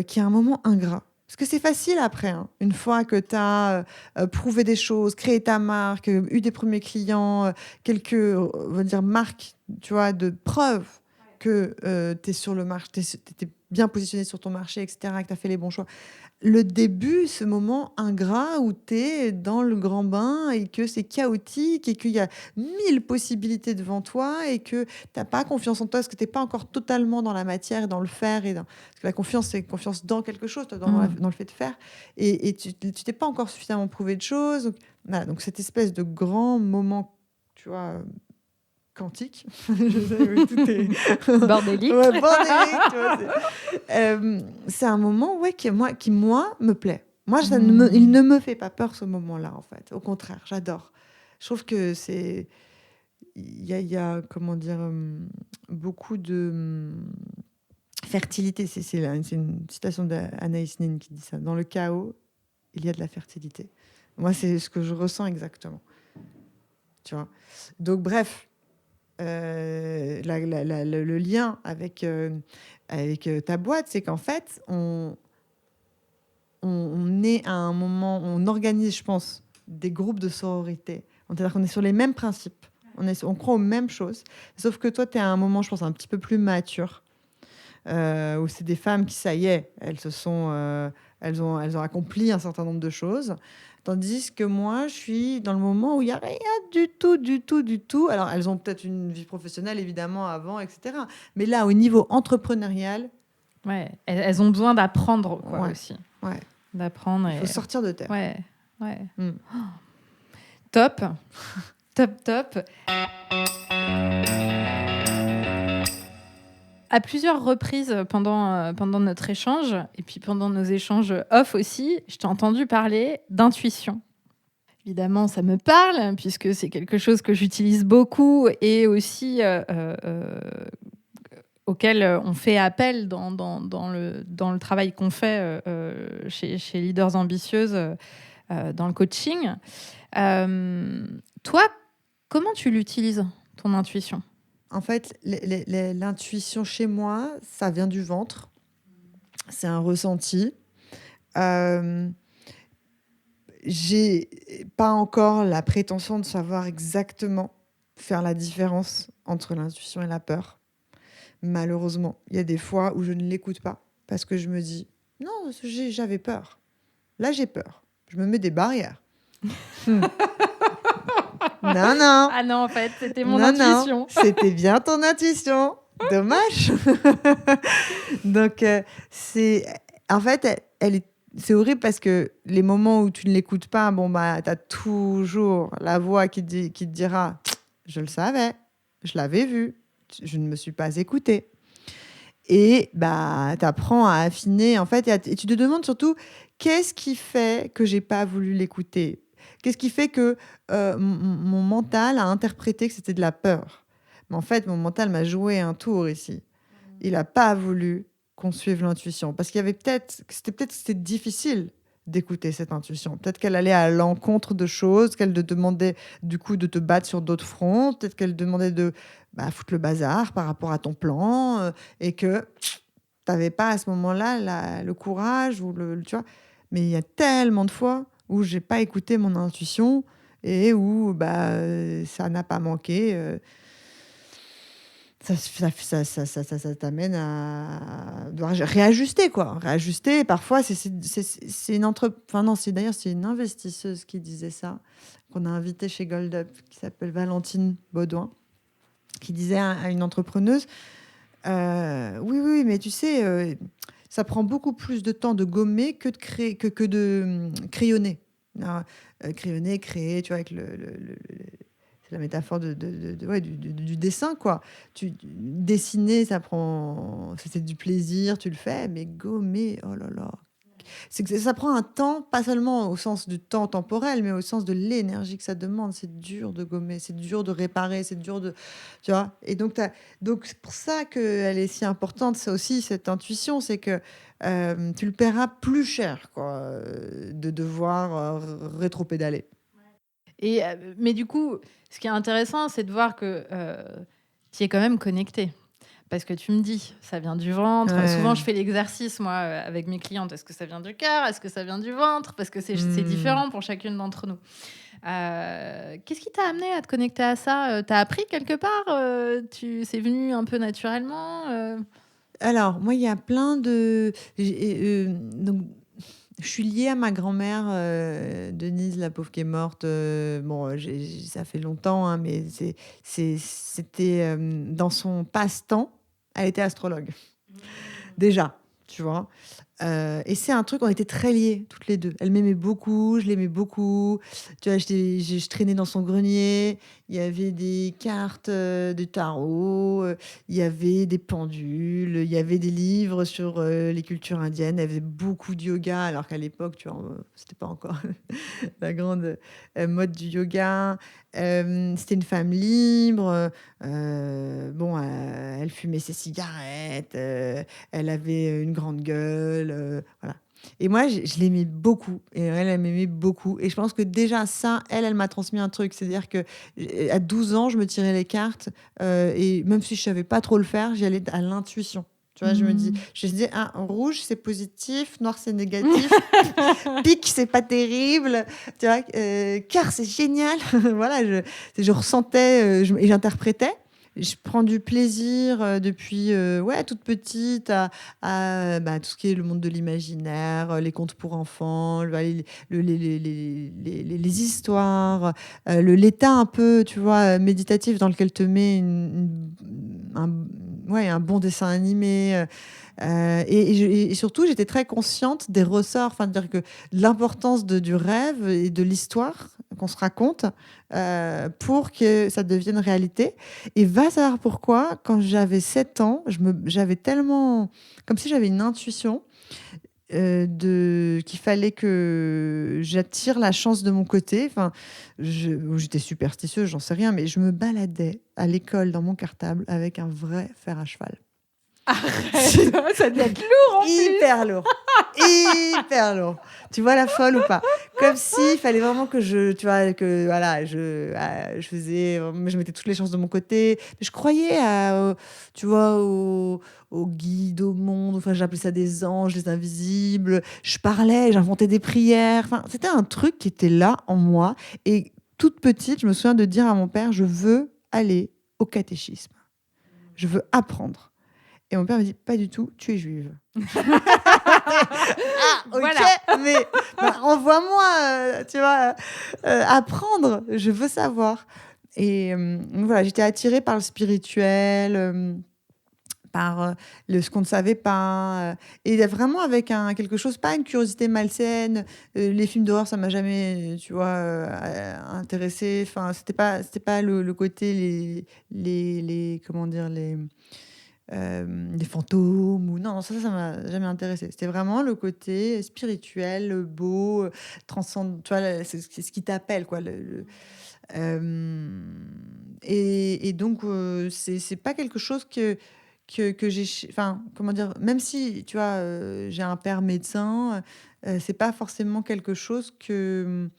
B: qui est un moment ingrat. Parce que c'est facile après, hein. Une fois que tu as prouvé des choses, créé ta marque, eu des premiers clients, quelques, on va dire, marques, tu vois, de preuves que tu es sur le marché, tu es bien positionné sur ton marché, etc., que tu as fait les bons choix. Le début, ce moment ingrat où tu es dans le grand bain et que c'est chaotique et qu'il y a 1000 possibilités devant toi et que tu n'as pas confiance en toi parce que tu n'es pas encore totalement dans la matière, dans le faire. Parce que la confiance, c'est confiance dans quelque chose, dans le fait de faire. Et tu t'es pas encore suffisamment prouvé de choses. Donc, voilà, donc cette espèce de grand moment, tu vois, quantique. Je sais, tout est
A: bordélique.
B: Ouais, bordélique, tu vois, c'est un moment qui moi me plaît. Moi, il ne me fait pas peur ce moment-là, en fait. Au contraire, j'adore. Je trouve que il y a comment dire, beaucoup de fertilité. C'est une citation d'Anaïs Nin qui dit ça. Dans le chaos, il y a de la fertilité. Moi, c'est ce que je ressens exactement. tu vois. Donc, bref, le lien avec ta boîte, c'est qu'en fait, on est à un moment, on organise, je pense, des groupes de sororité. C'est-à-dire qu'on est sur les mêmes principes. On croit aux mêmes choses. Sauf que toi, tu es à un moment, je pense, un petit peu plus mature, où c'est des femmes qui, ça y est, elles ont accompli un certain nombre de choses. Tandis que moi, je suis dans le moment où il n'y a rien du tout, du tout, du tout. Alors, elles ont peut-être une vie professionnelle, évidemment, avant, etc. Mais là, au niveau entrepreneurial...
A: Ouais, elles ont besoin d'apprendre, quoi,
B: ouais,
A: aussi.
B: Ouais.
A: D'apprendre.
B: Il faut sortir de terre.
A: Ouais, ouais.
B: Mm.
A: Oh. Top. Top, top. À plusieurs reprises pendant notre échange, et puis pendant nos échanges off aussi, je t'ai entendu parler d'intuition. Évidemment, ça me parle, puisque c'est quelque chose que j'utilise beaucoup et aussi auquel on fait appel dans le travail qu'on fait chez Leaders Ambitieuses dans le coaching. Toi, comment tu l'utilises, ton intuition ?
B: En fait, l'intuition chez moi, ça vient du ventre. C'est un ressenti. J'ai pas encore la prétention de savoir exactement faire la différence entre l'intuition et la peur. Malheureusement, il y a des fois où je ne l'écoute pas parce que je me dis non, j'avais peur. Là, j'ai peur. Je me mets des barrières. Non, non.
A: Ah non, en fait, c'était mon intuition.
B: Non, c'était bien ton intuition. Dommage. Donc, en fait, c'est horrible parce que les moments où tu ne l'écoutes pas, bon, bah, tu as toujours la voix qui te dira « Je le savais, je l'avais vu, je ne me suis pas écoutée ». Et bah, tu apprends à affiner, en fait, et tu te demandes surtout qu'est-ce qui fait que j'ai pas voulu l'écouter ? Qu'est-ce qui fait que mon mental a interprété que c'était de la peur ? Mais en fait, mon mental m'a joué un tour ici. Il n'a pas voulu qu'on suive l'intuition. Parce qu'il y avait c'était difficile d'écouter cette intuition. Peut-être qu'elle allait à l'encontre de choses, qu'elle te demandait du coup de te battre sur d'autres fronts, peut-être qu'elle demandait de foutre le bazar par rapport à ton plan, et que tu n'avais pas à ce moment-là le courage, tu vois. Mais il y a tellement de fois où j'ai pas écouté mon intuition et où ça n'a pas manqué. Ça t'amène à devoir réajuster, quoi. Réajuster, parfois, c'est une enfin non, c'est une investisseuse qui disait ça, qu'on a invitée chez Gold Up, qui s'appelle Valentine Baudouin, qui disait à une entrepreneuse, oui, mais tu sais, ça prend beaucoup plus de temps de gommer que de créer, que de crayonner. Crayonner, créer, tu vois, avec c'est la métaphore du dessin, quoi. Dessiner, c'est du plaisir, tu le fais, mais gommer, oh là là. C'est que ça prend un temps, pas seulement au sens du temps temporel, mais au sens de l'énergie que ça demande. C'est dur de gommer, c'est dur de réparer, c'est dur de... Tu vois. Et donc, c'est pour ça qu'elle est si importante, c'est aussi cette intuition, c'est que tu le paieras plus cher, quoi, de devoir rétro-pédaler.
A: Mais du coup, ce qui est intéressant, c'est de voir que tu es quand même connecté. Parce que tu me dis, ça vient du ventre.
B: Ouais.
A: Souvent, je fais l'exercice, moi, avec mes clientes. Est-ce que ça vient du cœur ? Est-ce que ça vient du ventre ? Parce que c'est différent pour chacune d'entre nous. Qu'est-ce qui t'a amené à te connecter à ça ? T'as appris quelque part ? C'est venu un peu naturellement
B: Alors, moi, il y a plein de... donc, je suis liée à ma grand-mère, Denise, la pauvre qui est morte. Bon, ça fait longtemps, hein, mais c'était dans son passe-temps. Elle était astrologue. Déjà, tu vois. Et c'est un truc, on était très liés, toutes les deux. Elle m'aimait beaucoup, je l'aimais beaucoup. Tu vois, je traînais dans son grenier. Il y avait des cartes de tarot, il y avait des pendules, il y avait des livres sur les cultures indiennes. Elle faisait beaucoup de yoga, alors qu'à l'époque, tu vois, c'était pas encore la grande mode du yoga. C'était une femme libre. Elle fumait ses cigarettes. Elle avait une grande gueule. Voilà. Et moi, je l'aimais beaucoup. Et elle m'aimait beaucoup. Et je pense que déjà, ça, elle m'a transmis un truc. C'est-à-dire que à 12 ans, je me tirais les cartes. Et même si je savais pas trop le faire, j'y allais à l'intuition. Tu vois, je me disais, ah, rouge, c'est positif, noir, c'est négatif, pique, c'est pas terrible, tu vois, cœur, c'est génial. Voilà, je ressentais et j'interprétais. Je prends du plaisir depuis toute petite à tout ce qui est le monde de l'imaginaire, les contes pour enfants, les histoires, l'état un peu, tu vois, méditatif dans lequel te met un bon dessin animé. Et surtout, j'étais très consciente des ressorts, enfin, dire que l'importance du rêve et de l'histoire qu'on se raconte pour que ça devienne réalité. Et va savoir pourquoi, quand j'avais 7 ans, j'avais tellement, comme si j'avais une intuition qu'il fallait que j'attire la chance de mon côté. Enfin, j'étais superstitieuse, j'en sais rien, mais je me baladais à l'école dans mon cartable avec un vrai fer à cheval.
A: Arrête, ça doit être lourd en plus.
B: Hyper lourd. Hyper lourd. Tu vois la folle ou pas? Comme s'il fallait vraiment que je faisais, je mettais toutes les chances de mon côté. Mais je croyais au guide, au monde. Enfin, j'appelais ça des anges, des invisibles. Je parlais, j'inventais des prières. Enfin, c'était un truc qui était là en moi. Et toute petite, je me souviens de dire à mon père, je veux aller au catéchisme. Je veux apprendre. Et mon père me dit, pas du tout, tu es juive. Ah, ok, voilà. Mais envoie-moi, tu vois, apprendre, je veux savoir. Et voilà, j'étais attirée par le spirituel, par ce qu'on ne savait pas. Et vraiment avec quelque chose, pas une curiosité malsaine. Les films d'horreur, ça m'a jamais, tu vois, intéressée. Enfin, c'était pas le côté, comment dire, des fantômes ou non, ça m'a jamais intéressé. C'était vraiment le côté spirituel, beau, transcendant, tu vois, c'est ce qui t'appelle, quoi. Et donc c'est pas quelque chose que j'ai, enfin, comment dire, même si tu vois, j'ai un père médecin, c'est pas forcément quelque chose que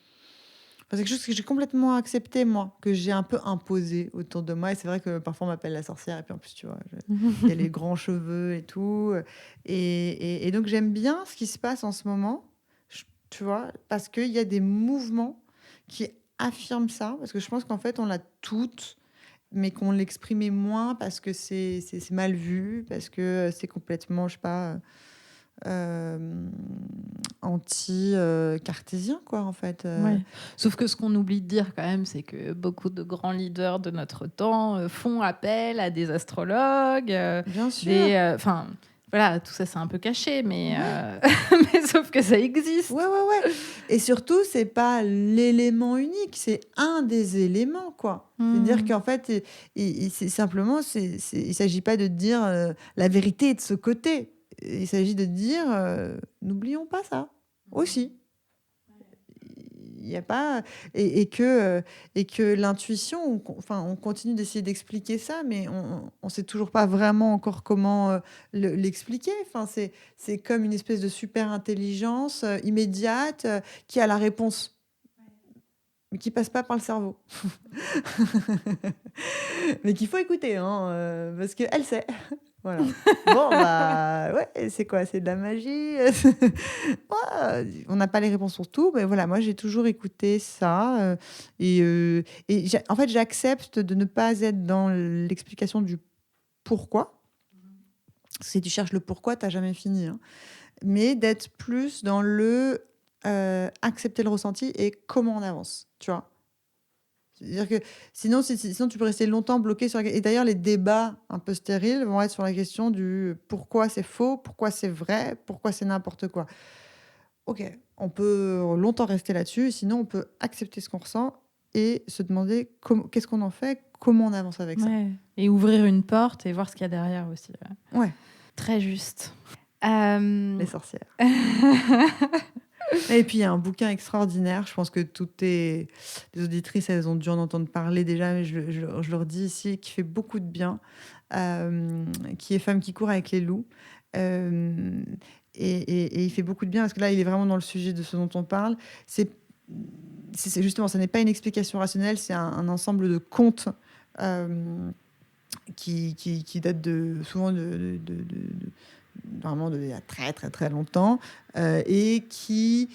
B: c'est quelque chose que j'ai complètement accepté, moi, que j'ai un peu imposé autour de moi. Et c'est vrai que parfois on m'appelle la sorcière. Et puis en plus, tu vois, il y a les grands cheveux et tout. Et donc j'aime bien ce qui se passe en ce moment, tu vois, parce qu'il y a des mouvements qui affirment ça. Parce que je pense qu'en fait, on l'a toutes, mais qu'on l'exprimait moins parce que c'est mal vu, parce que c'est complètement, je sais pas, anti-cartésien, quoi, en fait.
A: Ouais. Sauf que ce qu'on oublie de dire quand même, c'est que beaucoup de grands leaders de notre temps font appel à des astrologues,
B: Bien sûr.
A: Enfin, voilà, tout ça c'est un peu caché, mais, mais sauf que ça existe.
B: Ouais. Et surtout, c'est pas l'élément unique, c'est un des éléments, quoi. C'est-à-dire qu'en fait, c'est simplement, il s'agit pas de dire la vérité est de ce côté. Il s'agit de dire, n'oublions pas ça aussi. Il y a pas et que l'intuition, on continue d'essayer d'expliquer ça, mais on sait toujours pas vraiment encore comment l'expliquer. Enfin, c'est comme une espèce de super intelligence immédiate qui a la réponse, mais qui passe pas par le cerveau, mais qu'il faut écouter, hein, parce que elle sait. Voilà. Bon, bah, ouais, c'est quoi? C'est de la magie? Ouais, on n'a pas les réponses sur tout, mais voilà, moi, j'ai toujours écouté ça. En fait, j'accepte de ne pas être dans l'explication du pourquoi. Si tu cherches le pourquoi, tu n'as jamais fini, hein. Mais d'être plus dans accepter le ressenti et comment on avance, tu vois. C'est-à-dire que sinon tu peux rester longtemps bloqué sur et d'ailleurs, les débats un peu stériles vont être sur la question du pourquoi c'est faux, pourquoi c'est vrai, pourquoi c'est n'importe quoi. OK, on peut longtemps rester là-dessus, sinon on peut accepter ce qu'on ressent et se demander qu'est-ce qu'on en fait, comment on avance avec ça.
A: Et ouvrir une porte et voir ce qu'il y a derrière aussi.
B: Ouais.
A: Très juste.
B: Les sorcières. Et puis, il y a un bouquin extraordinaire. Je pense que toutes les auditrices, elles ont dû en entendre parler déjà, mais je leur dis ici, qui fait beaucoup de bien, qui est Femme qui court avec les loups. Et il fait beaucoup de bien, parce que là, il est vraiment dans le sujet de ce dont on parle. C'est justement, ça n'est pas une explication rationnelle, c'est un ensemble de contes qui datent souvent vraiment il y a très très très longtemps, et qui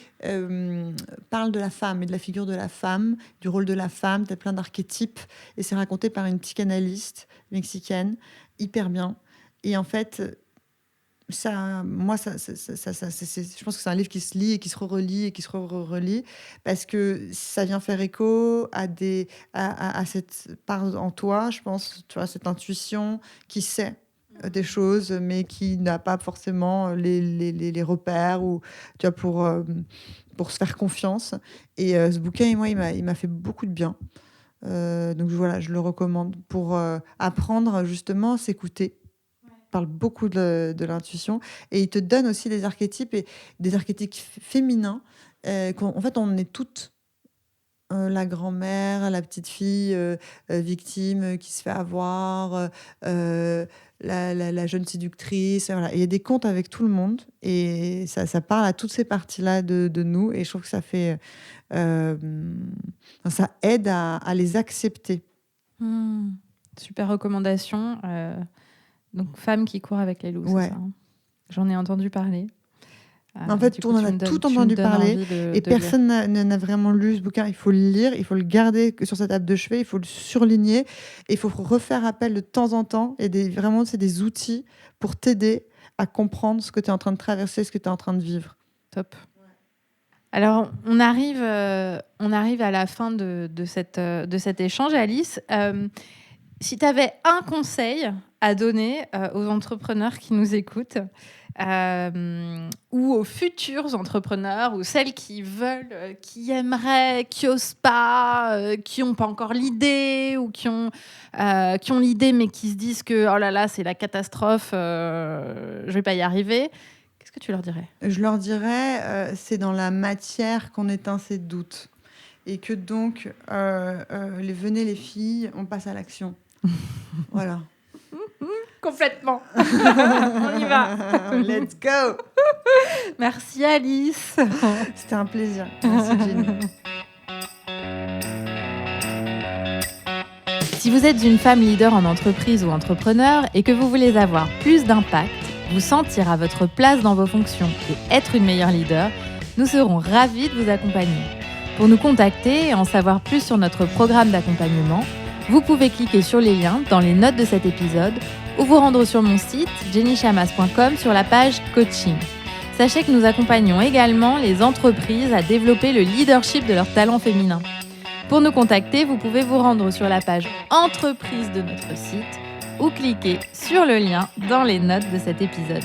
B: parle de la femme et de la figure de la femme, du rôle de la femme. Il y a plein d'archétypes, et c'est raconté par une psychanalyste mexicaine, hyper bien. Et en fait, je pense que c'est un livre qui se lit et qui se relit et qui se relit, parce que ça vient faire écho à cette part en toi, je pense, tu vois, cette intuition qui sait des choses, mais qui n'a pas forcément les repères, ou tu vois, pour se faire confiance. Et ce bouquin, moi, il m'a fait beaucoup de bien. Donc voilà, je le recommande pour apprendre justement à s'écouter. Parle beaucoup de l'intuition, et il te donne aussi des archétypes, et des archétypes féminins. En fait, on est toutes la grand-mère, la petite fille victime qui se fait avoir, la jeune séductrice. Voilà. Il y a des contes avec tout le monde, et ça parle à toutes ces parties-là de nous, et je trouve que ça aide à les accepter.
A: Super recommandation. Donc, Femme qui court avec les loups,
B: Ouais.
A: c'est ça, hein. J'en ai entendu parler.
B: En fait, on en a tout entendu parler, et personne n'a vraiment lu ce bouquin. Il faut le lire, il faut le garder sur sa table de chevet, il faut le surligner, et il faut refaire appel de temps en temps. Et vraiment, c'est des outils pour t'aider à comprendre ce que tu es en train de traverser, ce que tu es en train de vivre.
A: Top. Alors, on arrive à la fin de cet échange, Alice. Si tu avais un conseil à donner aux entrepreneurs qui nous écoutent, ou aux futurs entrepreneurs, ou celles qui veulent, qui aimeraient, qui n'osent pas, qui n'ont pas encore l'idée, ou qui ont l'idée mais qui se disent que oh là là, c'est la catastrophe, je ne vais pas y arriver, qu'est-ce que tu leur dirais ?
B: Je leur dirais, c'est dans la matière qu'on éteint ses doutes. Et que donc, venez les filles, on passe à l'action. Voilà.
A: Complètement. On y va.
B: Let's go.
A: Merci Alice.
B: C'était un plaisir. Merci Jenny.
A: Si vous êtes une femme leader en entreprise ou entrepreneur et que vous voulez avoir plus d'impact, vous sentir à votre place dans vos fonctions et être une meilleure leader, nous serons ravis de vous accompagner. Pour nous contacter et en savoir plus sur notre programme d'accompagnement, vous pouvez cliquer sur les liens dans les notes de cet épisode ou vous rendre sur mon site jennychamas.com sur la page coaching. Sachez que nous accompagnons également les entreprises à développer le leadership de leurs talents féminins. Pour nous contacter, vous pouvez vous rendre sur la page entreprise de notre site ou cliquer sur le lien dans les notes de cet épisode.